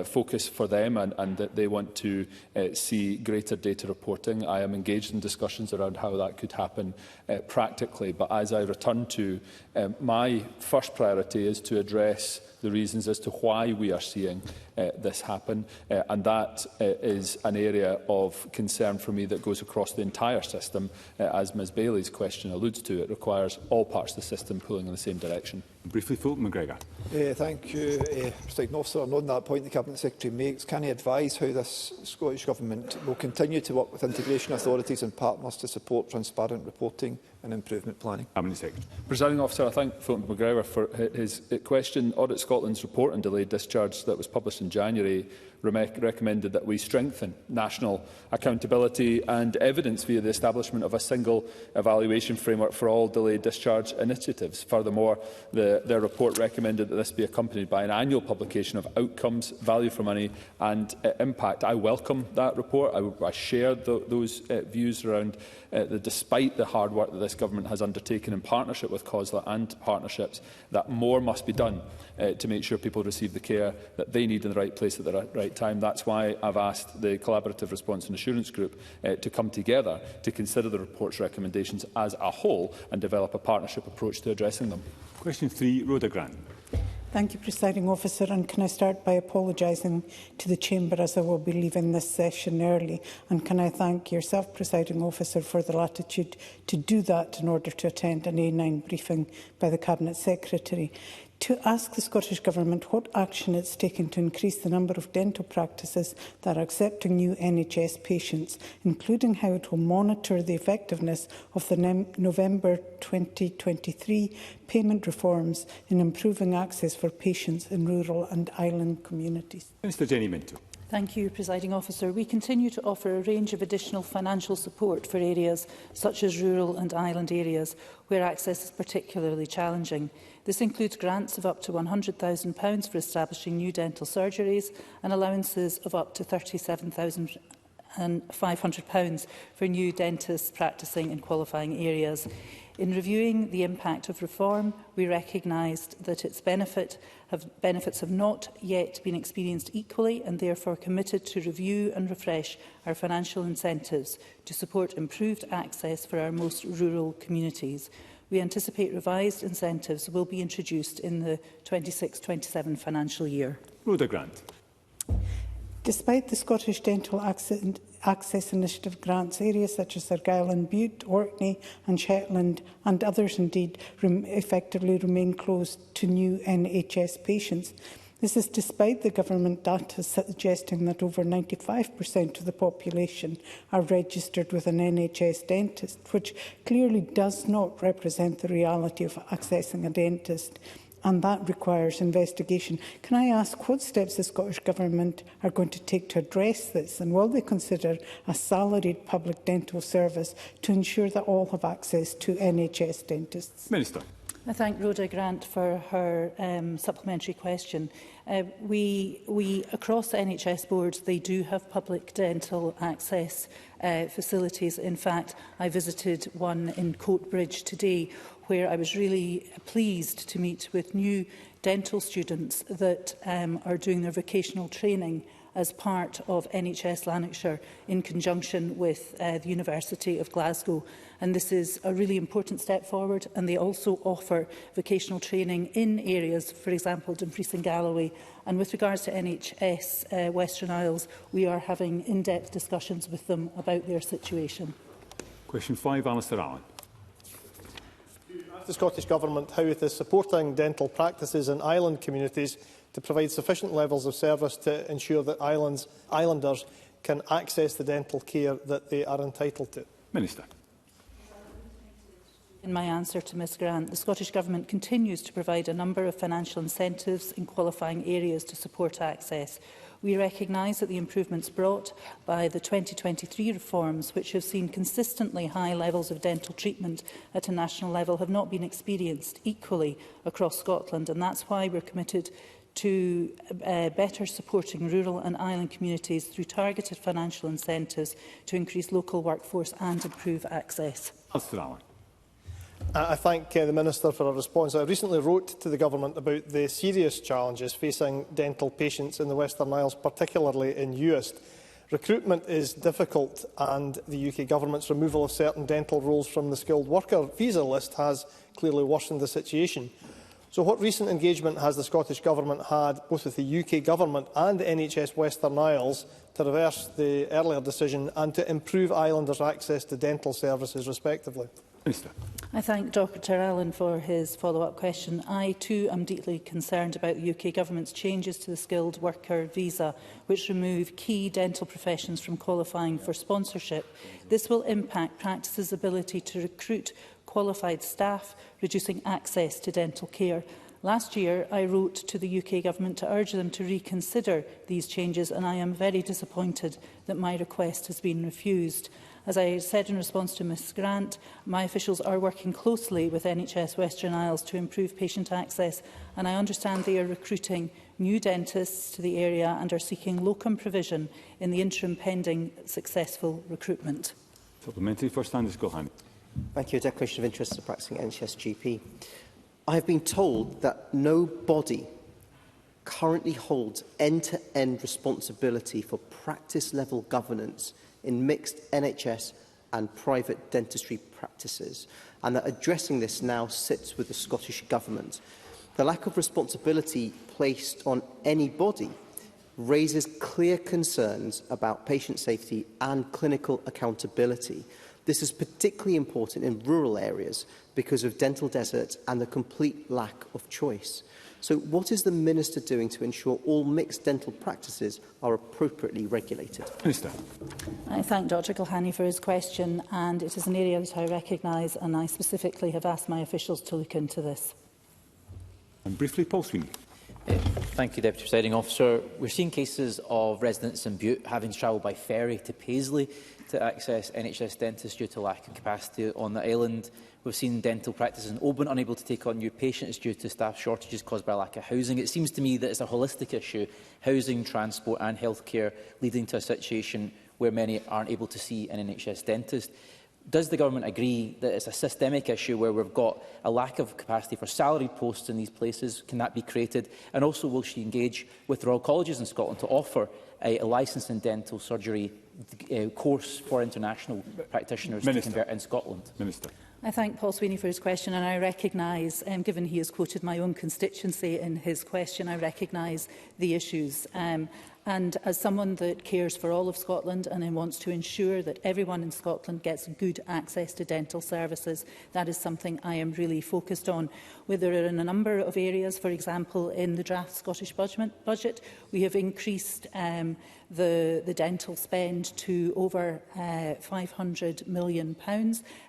Speaker 19: focus for them and that they want to see greater data reporting. I am engaged in discussions around how that could happen practically. But as I return to, my first priority is to address the reasons as to why we are seeing this happen, and that is an area of concern for me that goes across the entire system. As Ms Bailey's question alludes to, it requires all parts of the system pulling in the same direction.
Speaker 1: Briefly, Fulton McGregor.
Speaker 23: Thank you, Presiding Officer. And on that point the Cabinet Secretary makes, can he advise how this Scottish Government will continue to work with integration authorities and partners to support transparent reporting and improvement planning?
Speaker 1: Cabinet Secretary.
Speaker 19: Presiding Officer, I thank Fulton McGregor for his question. Audit Scotland's report on delayed discharge that was published in January recommended that we strengthen national accountability and evidence via the establishment of a single evaluation framework for all delayed discharge initiatives. Furthermore, their report recommended that this be accompanied by an annual publication of outcomes, value for money and impact. I welcome that report. I share those views around despite the hard work that this government has undertaken in partnership with COSLA and partnerships, that more must be done to make sure people receive the care that they need in the right place at the right right time. That's why I've asked the Collaborative Response and Assurance Group to come together to consider the report's recommendations as a whole and develop a partnership approach to addressing them.
Speaker 1: Question 3, Rhoda Grant.
Speaker 3: Thank you, Presiding Officer. And can I start by apologising to the Chamber, as I will be leaving this session early? And can I thank yourself, Presiding Officer, for the latitude to do that in order to attend an A9 briefing by the Cabinet Secretary? To ask the Scottish Government what action it's taken to increase the number of dental practices that are accepting new NHS patients, including how it will monitor the effectiveness of the November 2023 payment reforms in improving access for patients in rural and island communities.
Speaker 1: Minister Jenny Minto.
Speaker 5: Thank you, Presiding Officer. We continue to offer a range of additional financial support for areas such as rural and island areas where access is particularly challenging. This includes grants of up to £100,000 for establishing new dental surgeries and allowances of up to £37,500 for new dentists practising in qualifying areas. In reviewing the impact of reform, we recognised that its benefits have not yet been experienced equally and therefore committed to review and refresh our financial incentives to support improved access for our most rural communities. We anticipate revised incentives will be introduced in the 26-27 financial year.
Speaker 1: Rhoda Grant.
Speaker 3: Despite the Scottish Dental Access Initiative grants, areas such as Argyll and Bute, Orkney and Shetland and others indeed effectively remain closed to new NHS patients. This is despite the government data suggesting that over 95% of the population are registered with an NHS dentist, which clearly does not represent the reality of accessing a dentist, and that requires investigation. Can I ask what steps the Scottish Government are going to take to address this, and will they consider a salaried public dental service to ensure that all have access to NHS dentists?
Speaker 1: Minister.
Speaker 5: I thank Rhoda Grant for her supplementary question. We across the NHS boards, they do have public dental access facilities. In fact, I visited one in Coatbridge today, where I was really pleased to meet with new dental students that are doing their vocational training as part of NHS Lanarkshire in conjunction with the University of Glasgow. And this is a really important step forward, and they also offer vocational training in areas, for example, Dumfries and Galloway. And with regards to NHS Western Isles, we are having in-depth discussions with them about their situation.
Speaker 1: Question 5, Alistair Allen.
Speaker 8: Ask the Scottish Government how it is supporting dental practices in island communities to provide sufficient levels of service to ensure that islanders can access the dental care that they are entitled to.
Speaker 1: Minister.
Speaker 5: In my answer to Ms Grant, the Scottish Government continues to provide a number of financial incentives in qualifying areas to support access. We recognise that the improvements brought by the 2023 reforms, which have seen consistently high levels of dental treatment at a national level, have not been experienced equally across Scotland, and that's why we're committed to better supporting rural and island communities through targeted financial incentives to increase local workforce and improve access.
Speaker 8: I thank the Minister for her response. I recently wrote to the Government about the serious challenges facing dental patients in the Western Isles, particularly in Uist. Recruitment is difficult, and the UK Government's removal of certain dental roles from the skilled worker visa list has clearly worsened the situation. So what recent engagement has the Scottish Government had, both with the UK Government and the NHS Western Isles, to reverse the earlier decision and to improve islanders' access to dental services, respectively?
Speaker 1: Minister.
Speaker 5: I thank Dr Allen for his follow-up question. I too am deeply concerned about the UK Government's changes to the skilled worker visa, which remove key dental professions from qualifying for sponsorship. This will impact practices' ability to recruit qualified staff, reducing access to dental care. Last year, I wrote to the UK Government to urge them to reconsider these changes, and I am very disappointed that my request has been refused. As I said in response to Ms Grant, my officials are working closely with NHS Western Isles to improve patient access, and I understand they are recruiting new dentists to the area and are seeking locum provision in the interim pending successful recruitment.
Speaker 1: Supplementary. First hand is Gohan.
Speaker 24: Thank you. A declaration of interest to practising NHS GP. I have been told that no body currently holds end-to-end responsibility for practice-level governance in mixed NHS and private dentistry practices, and that addressing this now sits with the Scottish Government. The lack of responsibility placed on any body raises clear concerns about patient safety and clinical accountability. This is particularly important in rural areas because of dental deserts and the complete lack of choice. So what is the Minister doing to ensure all mixed dental practices are appropriately regulated?
Speaker 1: Minister.
Speaker 5: I thank Dr Gilhani for his question, and it is an area that I recognise, and I specifically have asked my officials to look into this.
Speaker 1: And briefly, Paul Sweeney.
Speaker 9: Thank you, Deputy Presiding Officer. We're seeing cases of residents in Butte having to travel by ferry to Paisley to access NHS dentists due to lack of capacity on the island. We've seen dental practices in Oban unable to take on new patients due to staff shortages caused by lack of housing. It seems to me that it's a holistic issue, housing, transport and healthcare, leading to a situation where many aren't able to see an NHS dentist. Does the Government agree that it's a systemic issue where we've got a lack of capacity for salaried posts in these places? Can that be created? And also, will she engage with Royal Colleges in Scotland to offer a licence in dental surgery course for international practitioners to convert in Scotland?
Speaker 1: Minister.
Speaker 5: I thank Paul Sweeney for his question, and I recognise, given he has quoted my own constituency in his question, I recognise the issues. And as someone that cares for all of Scotland and wants to ensure that everyone in Scotland gets good access to dental services, that is something I am really focused on. There are in a number of areas, for example, in the draft Scottish budget, we have increased the dental spend to over £500 million.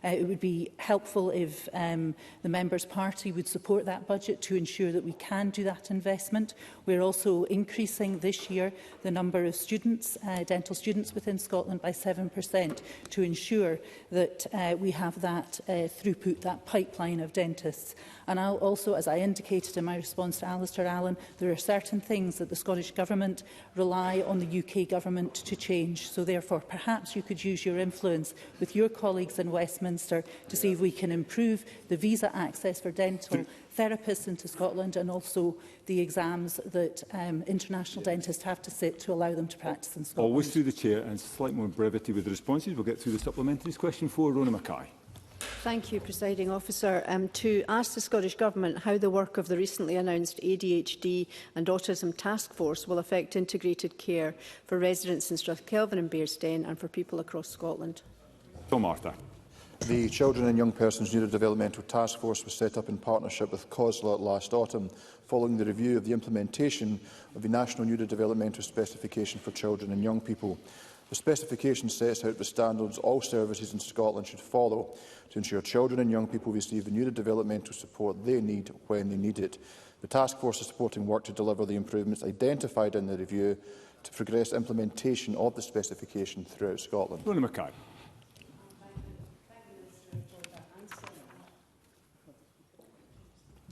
Speaker 5: It would be helpful if the Members' Party would support that budget to ensure that we can do that investment. We're also increasing this year the number of students, dental students within Scotland by 7% to ensure that we have that throughput, that pipeline of dentists. And I'll also, as I indicated in my response to Alistair Allen, there are certain things that the Scottish Government rely on the UK Government to change. So therefore, perhaps you could use your influence with your colleagues in Westminster to see if we can improve the visa access for dental therapists into Scotland, and also the exams that international dentists have to sit to allow them to practice in Scotland.
Speaker 1: Always through the Chair, and slight more brevity with the responses. We'll get through the supplementaries. Question 4, Rona Mackay.
Speaker 10: Thank you, Presiding Officer. To ask the Scottish Government how the work of the recently announced ADHD and Autism Task Force will affect integrated care for residents in Strathkelvin and Bearsden and for people across Scotland.
Speaker 1: Tom Arthur.
Speaker 11: The Children and Young Persons Neurodevelopmental Task Force was set up in partnership with COSLA last autumn, following the review of the implementation of the National Neurodevelopmental Specification for Children and Young People. The specification sets out the standards all services in Scotland should follow to ensure children and young people receive the neurodevelopmental support they need when they need it. The task force is supporting work to deliver the improvements identified in the review to progress implementation of the specification throughout Scotland.
Speaker 1: Rona Mackay.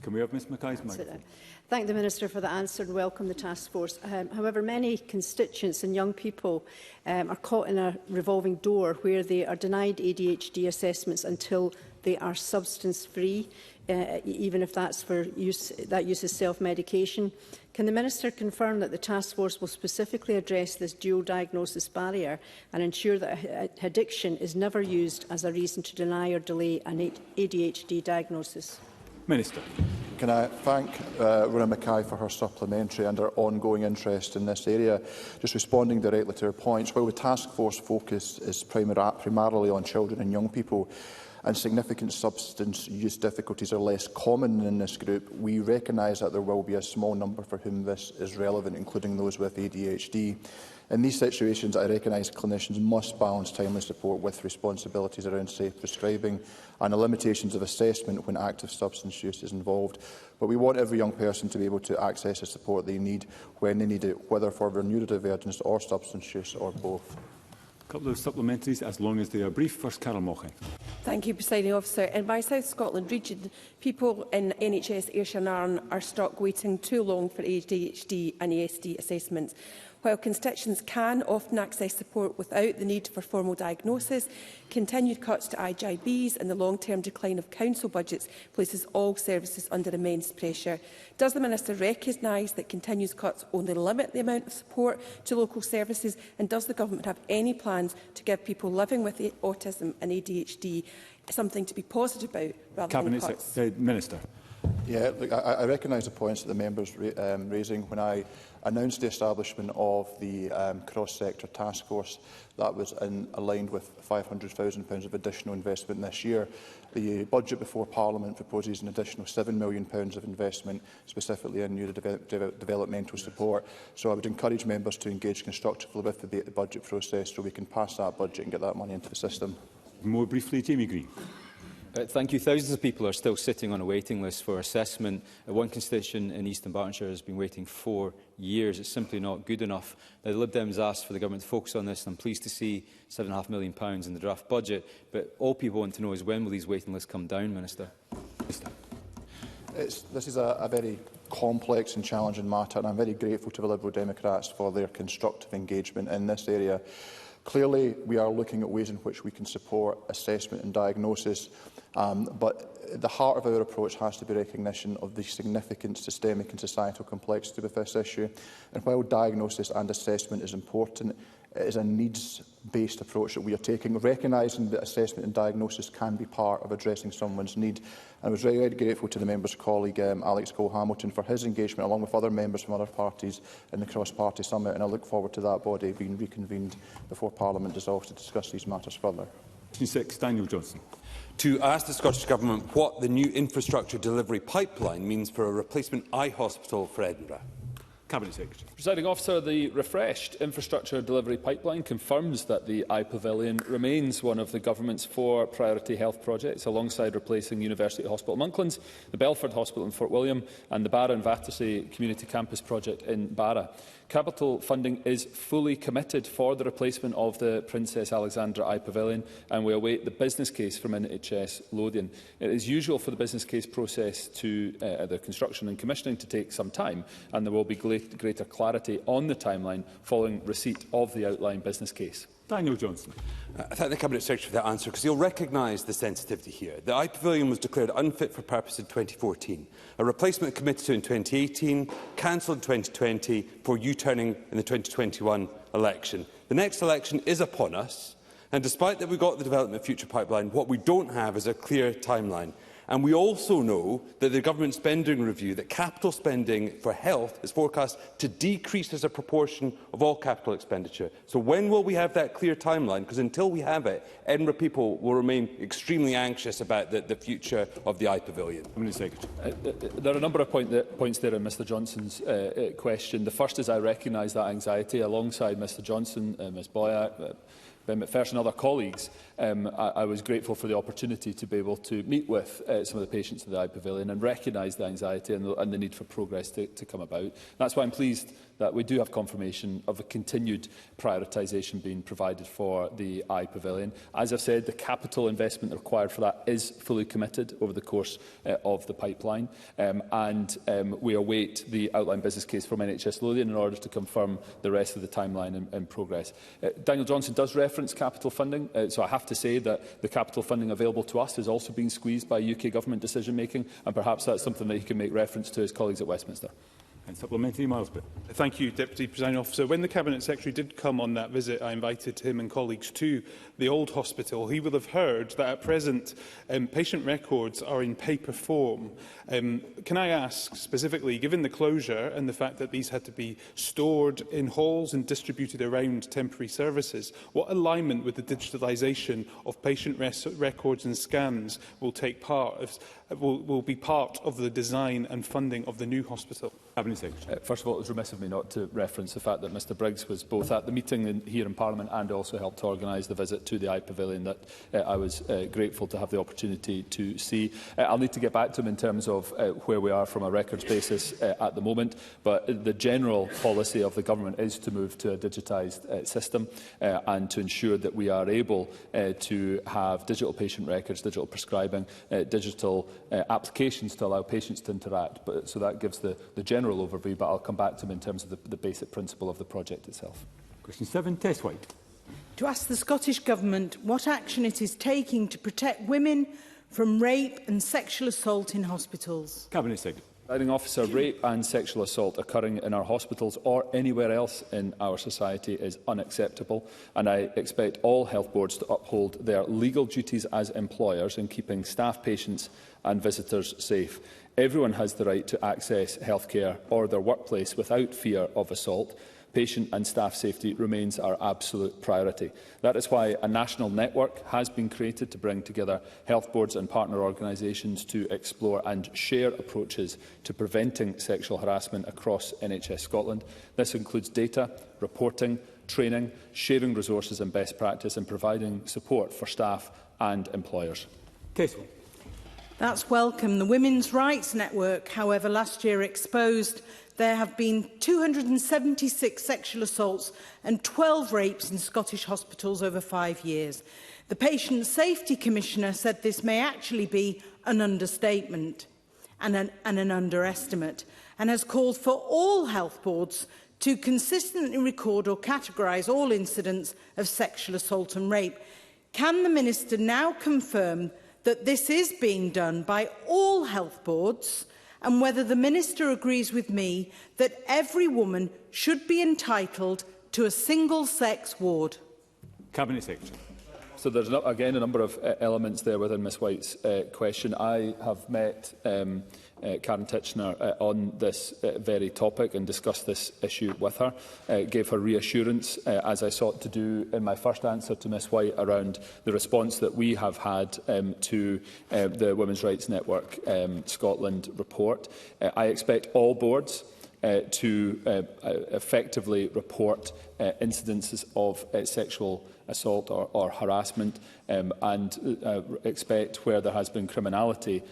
Speaker 1: Can we have Ms Mackay's microphone?
Speaker 10: Thank the Minister for the answer and welcome the task force. However, many constituents and young people are caught in a revolving door where they are denied ADHD assessments until they are substance-free, even if that's for use is self-medication. Can the Minister confirm that the task force will specifically address this dual diagnosis barrier and ensure that addiction is never used as a reason to deny or delay an ADHD diagnosis?
Speaker 1: Minister.
Speaker 11: Can I thank Rona Mackay for her supplementary and her ongoing interest in this area. Just responding directly to her points, while the task force focus is primarily on children and young people, and significant substance use difficulties are less common in this group, we recognise that there will be a small number for whom this is relevant, including those with ADHD. In these situations, I recognise clinicians must balance timely support with responsibilities around safe prescribing and the limitations of assessment when active substance use is involved. But we want every young person to be able to access the support they need when they need it, whether for their neurodivergence or substance use or both.
Speaker 1: A couple of supplementaries, as long as they are brief. First, Carol Mochan.
Speaker 13: Thank you, Presiding Officer. In my South Scotland region, people in NHS Ayrshire and Arran are stuck waiting too long for ADHD and ESD assessments. While constituents can often access support without the need for formal diagnosis, continued cuts to IGBs and the long-term decline of council budgets places all services under immense pressure. Does the Minister recognise that continued cuts only limit the amount of support to local services, and does the Government have any plans to give people living with autism and ADHD something to be positive about rather than cuts?
Speaker 1: Minister.
Speaker 11: Yeah, look, I recognise the points that the members raising. When I announced the establishment of the cross-sector task force, that was aligned with £500,000 of additional investment this year. The budget before Parliament proposes an additional £7 million of investment, specifically in developmental support. So I would encourage members to engage constructively with the budget process so we can pass that budget and get that money into the system.
Speaker 1: More briefly, Jamie Green.
Speaker 4: Thank you. Thousands of people are still sitting on a waiting list for assessment. One constituent in East Dunbartonshire has been waiting 4 years. It's simply not good enough. Now, the Lib Dems asked for the Government to focus on this, and I'm pleased to see £7.5 million in the draft budget. But all people want to know is when will these waiting lists come down, Minister?
Speaker 11: This is a very complex and challenging matter, and I'm very grateful to the Liberal Democrats for their constructive engagement in this area. Clearly, we are looking at ways in which we can support assessment and diagnosis, but the heart of our approach has to be recognition of the significant systemic and societal complexity with this issue. And while diagnosis and assessment is important, it is a needs-based approach that we are taking, recognising that assessment and diagnosis can be part of addressing someone's need. And I was very grateful to the member's colleague, Alex Cole-Hamilton, for his engagement, along with other members from other parties in the Cross-Party Summit, and I look forward to that body being reconvened before Parliament dissolves to discuss these matters further.
Speaker 1: 6. Daniel Johnson.
Speaker 7: To ask the Scottish Government what the new infrastructure delivery pipeline means for a replacement eye hospital for Edinburgh.
Speaker 1: Cabinet Secretary.
Speaker 19: Presiding Officer, the refreshed infrastructure delivery pipeline confirms that the Eye Pavilion remains one of the Government's 4 priority health projects, alongside replacing University Hospital Monklands, the Belford Hospital in Fort William and the Barra and Battersea Community Campus project in Barra. Capital funding is fully committed for the replacement of the Princess Alexandra Eye Pavilion, and we await the business case from NHS Lothian. It is usual for the business case process to the construction and commissioning to take some time, and there will be greater clarity on the timeline following receipt of the outline business case.
Speaker 1: Daniel Johnson.
Speaker 7: I thank the Cabinet Secretary for that answer, because he'll recognise the sensitivity here. The Eye Pavilion was declared unfit for purpose in 2014. A replacement committed to in 2018, cancelled in 2020 for U-turning in the 2021 election. The next election is upon us, and despite that we got the Development Future Pipeline, what we don't have is a clear timeline. And we also know that the Government spending review, that capital spending for health is forecast to decrease as a proportion of all capital expenditure. So when will we have that clear timeline? Because until we have it, Edinburgh people will remain extremely anxious about the future of the Eye Pavilion.
Speaker 19: There are a number of points there in Mr Johnson's question. The first is I recognise that anxiety alongside Mr Johnson, Ms Boyack, Ben McPherson and other colleagues. I was grateful for the opportunity to be able to meet with some of the patients of the Eye Pavilion and recognise the anxiety and the need for progress to come about. That's why I'm pleased that we do have confirmation of a continued prioritisation being provided for the Eye Pavilion. As I've said, the capital investment required for that is fully committed over the course of the pipeline, and we await the outline business case from NHS Lothian in order to confirm the rest of the timeline and progress. Daniel Johnson does reference capital funding, so I have to say that the capital funding available to us is also being squeezed by UK Government decision-making, and perhaps that's something that he can make reference to his colleagues at Westminster.
Speaker 1: And supplementary, Miles Pitt.
Speaker 15: Thank you, Deputy Presiding Officer. When the Cabinet Secretary did come on that visit, I invited him and colleagues to the old hospital. He will have heard that at present patient records are in paper form. Can I ask specifically, given the closure and the fact that these had to be stored in halls and distributed around temporary services, what alignment with the digitalisation of patient records and scans will take part of, will be part of the design and funding of the new hospital?
Speaker 19: First of all, it was remiss of me not to reference the fact that Mr Briggs was both at the meeting here in Parliament and also helped to organise the visit to the Eye Pavilion that I was grateful to have the opportunity to see. I'll need to get back to him in terms of where we are from a records basis at the moment, but the general policy of the Government is to move to a digitised system and to ensure that we are able to have digital patient records, digital prescribing, digital applications to allow patients to interact. So that gives the general general overview, but I'll come back to him in terms of the basic principle of the project itself.
Speaker 1: Question 7, Tess White.
Speaker 6: To ask the Scottish Government what action it is taking to protect women from rape and sexual assault in hospitals.
Speaker 1: Cabinet Secretary.
Speaker 19: Presiding Officer, rape and sexual assault occurring in our hospitals or anywhere else in our society is unacceptable, and I expect all health boards to uphold their legal duties as employers in keeping staff, patients and visitors safe. Everyone has the right to access healthcare or their workplace without fear of assault. Patient and staff safety remains our absolute priority. That is why a national network has been created to bring together health boards and partner organisations to explore and share approaches to preventing sexual harassment across NHS Scotland. This includes data, reporting, training, sharing resources and best practice, and providing support for staff and employers.
Speaker 1: Tesco.
Speaker 6: That's welcome. The Women's Rights Network, however, last year exposed there have been 276 sexual assaults and 12 rapes in Scottish hospitals over 5 years. The Patient Safety Commissioner said this may actually be an understatement and an underestimate, and has called for all health boards to consistently record or categorise all incidents of sexual assault and rape. Can the Minister now confirm that this is being done by all health boards, and whether the Minister agrees with me that every woman should be entitled to a single-sex ward? Cabinet Secretary.
Speaker 19: So there's again a number of elements there within Ms White's question. I have met Karen Titchener on this very topic and discussed this issue with her, gave her reassurance, as I sought to do in my first answer to Ms White, around the response that we have had to the Women's Rights Network Scotland report. I expect all boards to effectively report incidences of sexual assault or harassment, and expect, where there has been criminality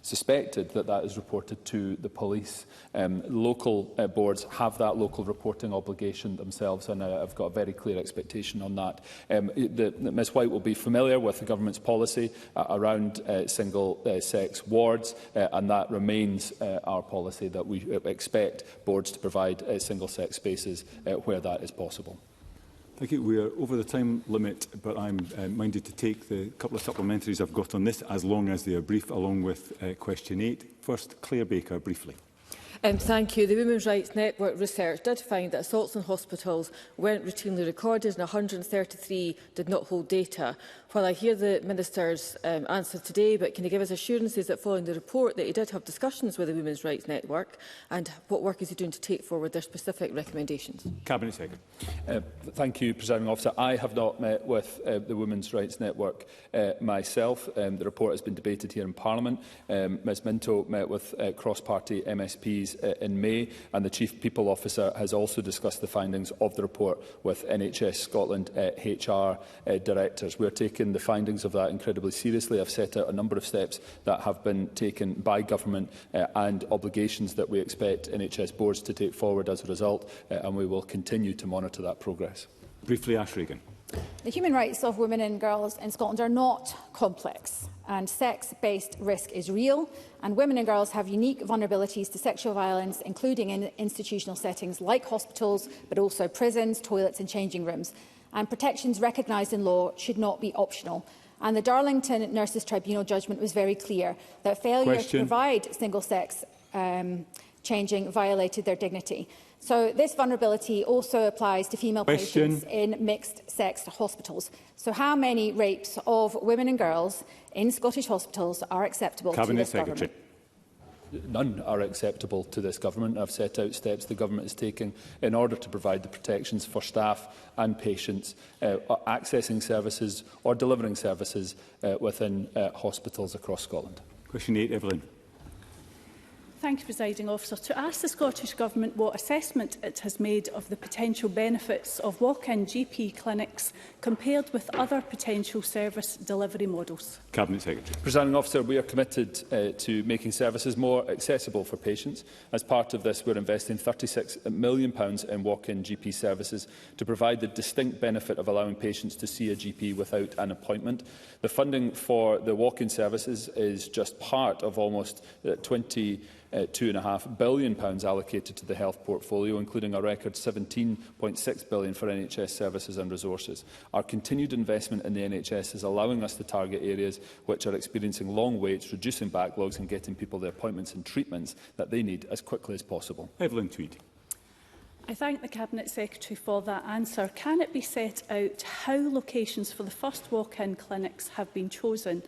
Speaker 19: suspected, that is reported to the police. Local boards have that local reporting obligation themselves, and I've got a very clear expectation on that. Ms White will be familiar with the Government's policy around single-sex wards, and that remains our policy, that we expect boards to provide single-sex spaces where that is possible.
Speaker 1: Thank you. We are over the time limit, but I'm minded to take the couple of supplementaries I've got on this, as long as they are brief, along with question 8. First, Claire Baker, briefly.
Speaker 16: Thank you. The Women's Rights Network research did find that assaults in hospitals weren't routinely recorded, and 133 did not hold data. While I hear the Minister's answer today, but can he give us assurances that following the report that he did have discussions with the Women's Rights Network, and what work is he doing to take forward their specific recommendations? Cabinet
Speaker 19: Secretary. Thank you, Presiding Officer. I have not met with the Women's Rights Network myself. The report has been debated here in Parliament. Ms Minto met with cross-party MSPs in May, and the Chief People Officer has also discussed the findings of the report with NHS Scotland HR directors. We are taking the findings of that incredibly seriously. I've set out a number of steps that have been taken by Government and obligations that we expect NHS boards to take forward as a result, and we will continue to monitor that progress.
Speaker 1: Briefly, Ash Regan.
Speaker 17: The human rights of women and girls in Scotland are not complex, and sex-based risk is real, and women and girls have unique vulnerabilities to sexual violence, including in institutional settings like hospitals, but also prisons, toilets and changing rooms. And protections recognised in law should not be optional. And the Darlington Nurses Tribunal judgment was very clear that failure to provide single-sex changing violated their dignity. So this vulnerability also applies to female patients in mixed-sex hospitals. So how many rapes of women and girls in Scottish hospitals are acceptable to this Government?
Speaker 19: None are acceptable to this Government. I've set out steps the Government is taking in order to provide the protections for staff and patients accessing services or delivering services within hospitals across Scotland.
Speaker 1: Question 8, Evelyn.
Speaker 18: Thank you, Presiding Officer. To ask the Scottish Government what assessment it has made of the potential benefits of walk-in GP clinics compared with other potential service delivery models.
Speaker 1: Cabinet Secretary.
Speaker 19: Presiding Officer, we are committed to making services more accessible for patients. As part of this, we're investing £36 million in walk-in GP services to provide the distinct benefit of allowing patients to see a GP without an appointment. The funding for the walk-in services is just part of almost £20 £2.5 billion allocated to the health portfolio, including a record £17.6 billion for NHS services and resources. Our continued investment in the NHS is allowing us to target areas which are experiencing long waits, reducing backlogs and getting people the appointments and treatments that they need as quickly as possible.
Speaker 1: Evelyn Tweed.
Speaker 18: I thank the Cabinet Secretary for that answer. Can it be set out how locations for the first walk-in clinics have been chosen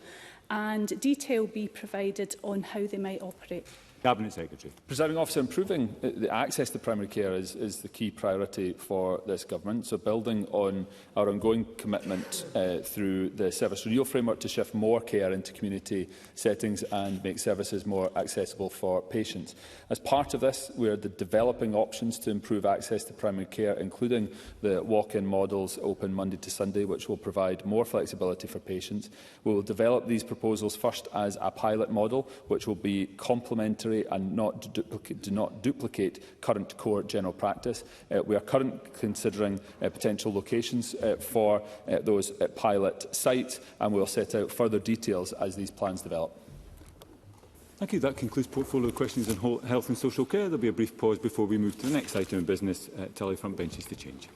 Speaker 18: and detail be provided on how they might operate?
Speaker 1: Cabinet Secretary.
Speaker 19: Presiding Officer, improving the access to primary care is the key priority for this government. So building on our ongoing commitment through the Service Renewal Framework to shift more care into community settings and make services more accessible for patients. As part of this, we are developing options to improve access to primary care, including the walk-in models open Monday to Sunday, which will provide more flexibility for patients. We will develop these proposals first as a pilot model, which will be complementary and do not duplicate current core general practice. We are currently considering potential locations for those pilot sites, and we will set out further details as these plans develop.
Speaker 1: Thank you. That concludes portfolio questions on health and social care. There will be a brief pause before we move to the next item of business. Tell your front benches to change.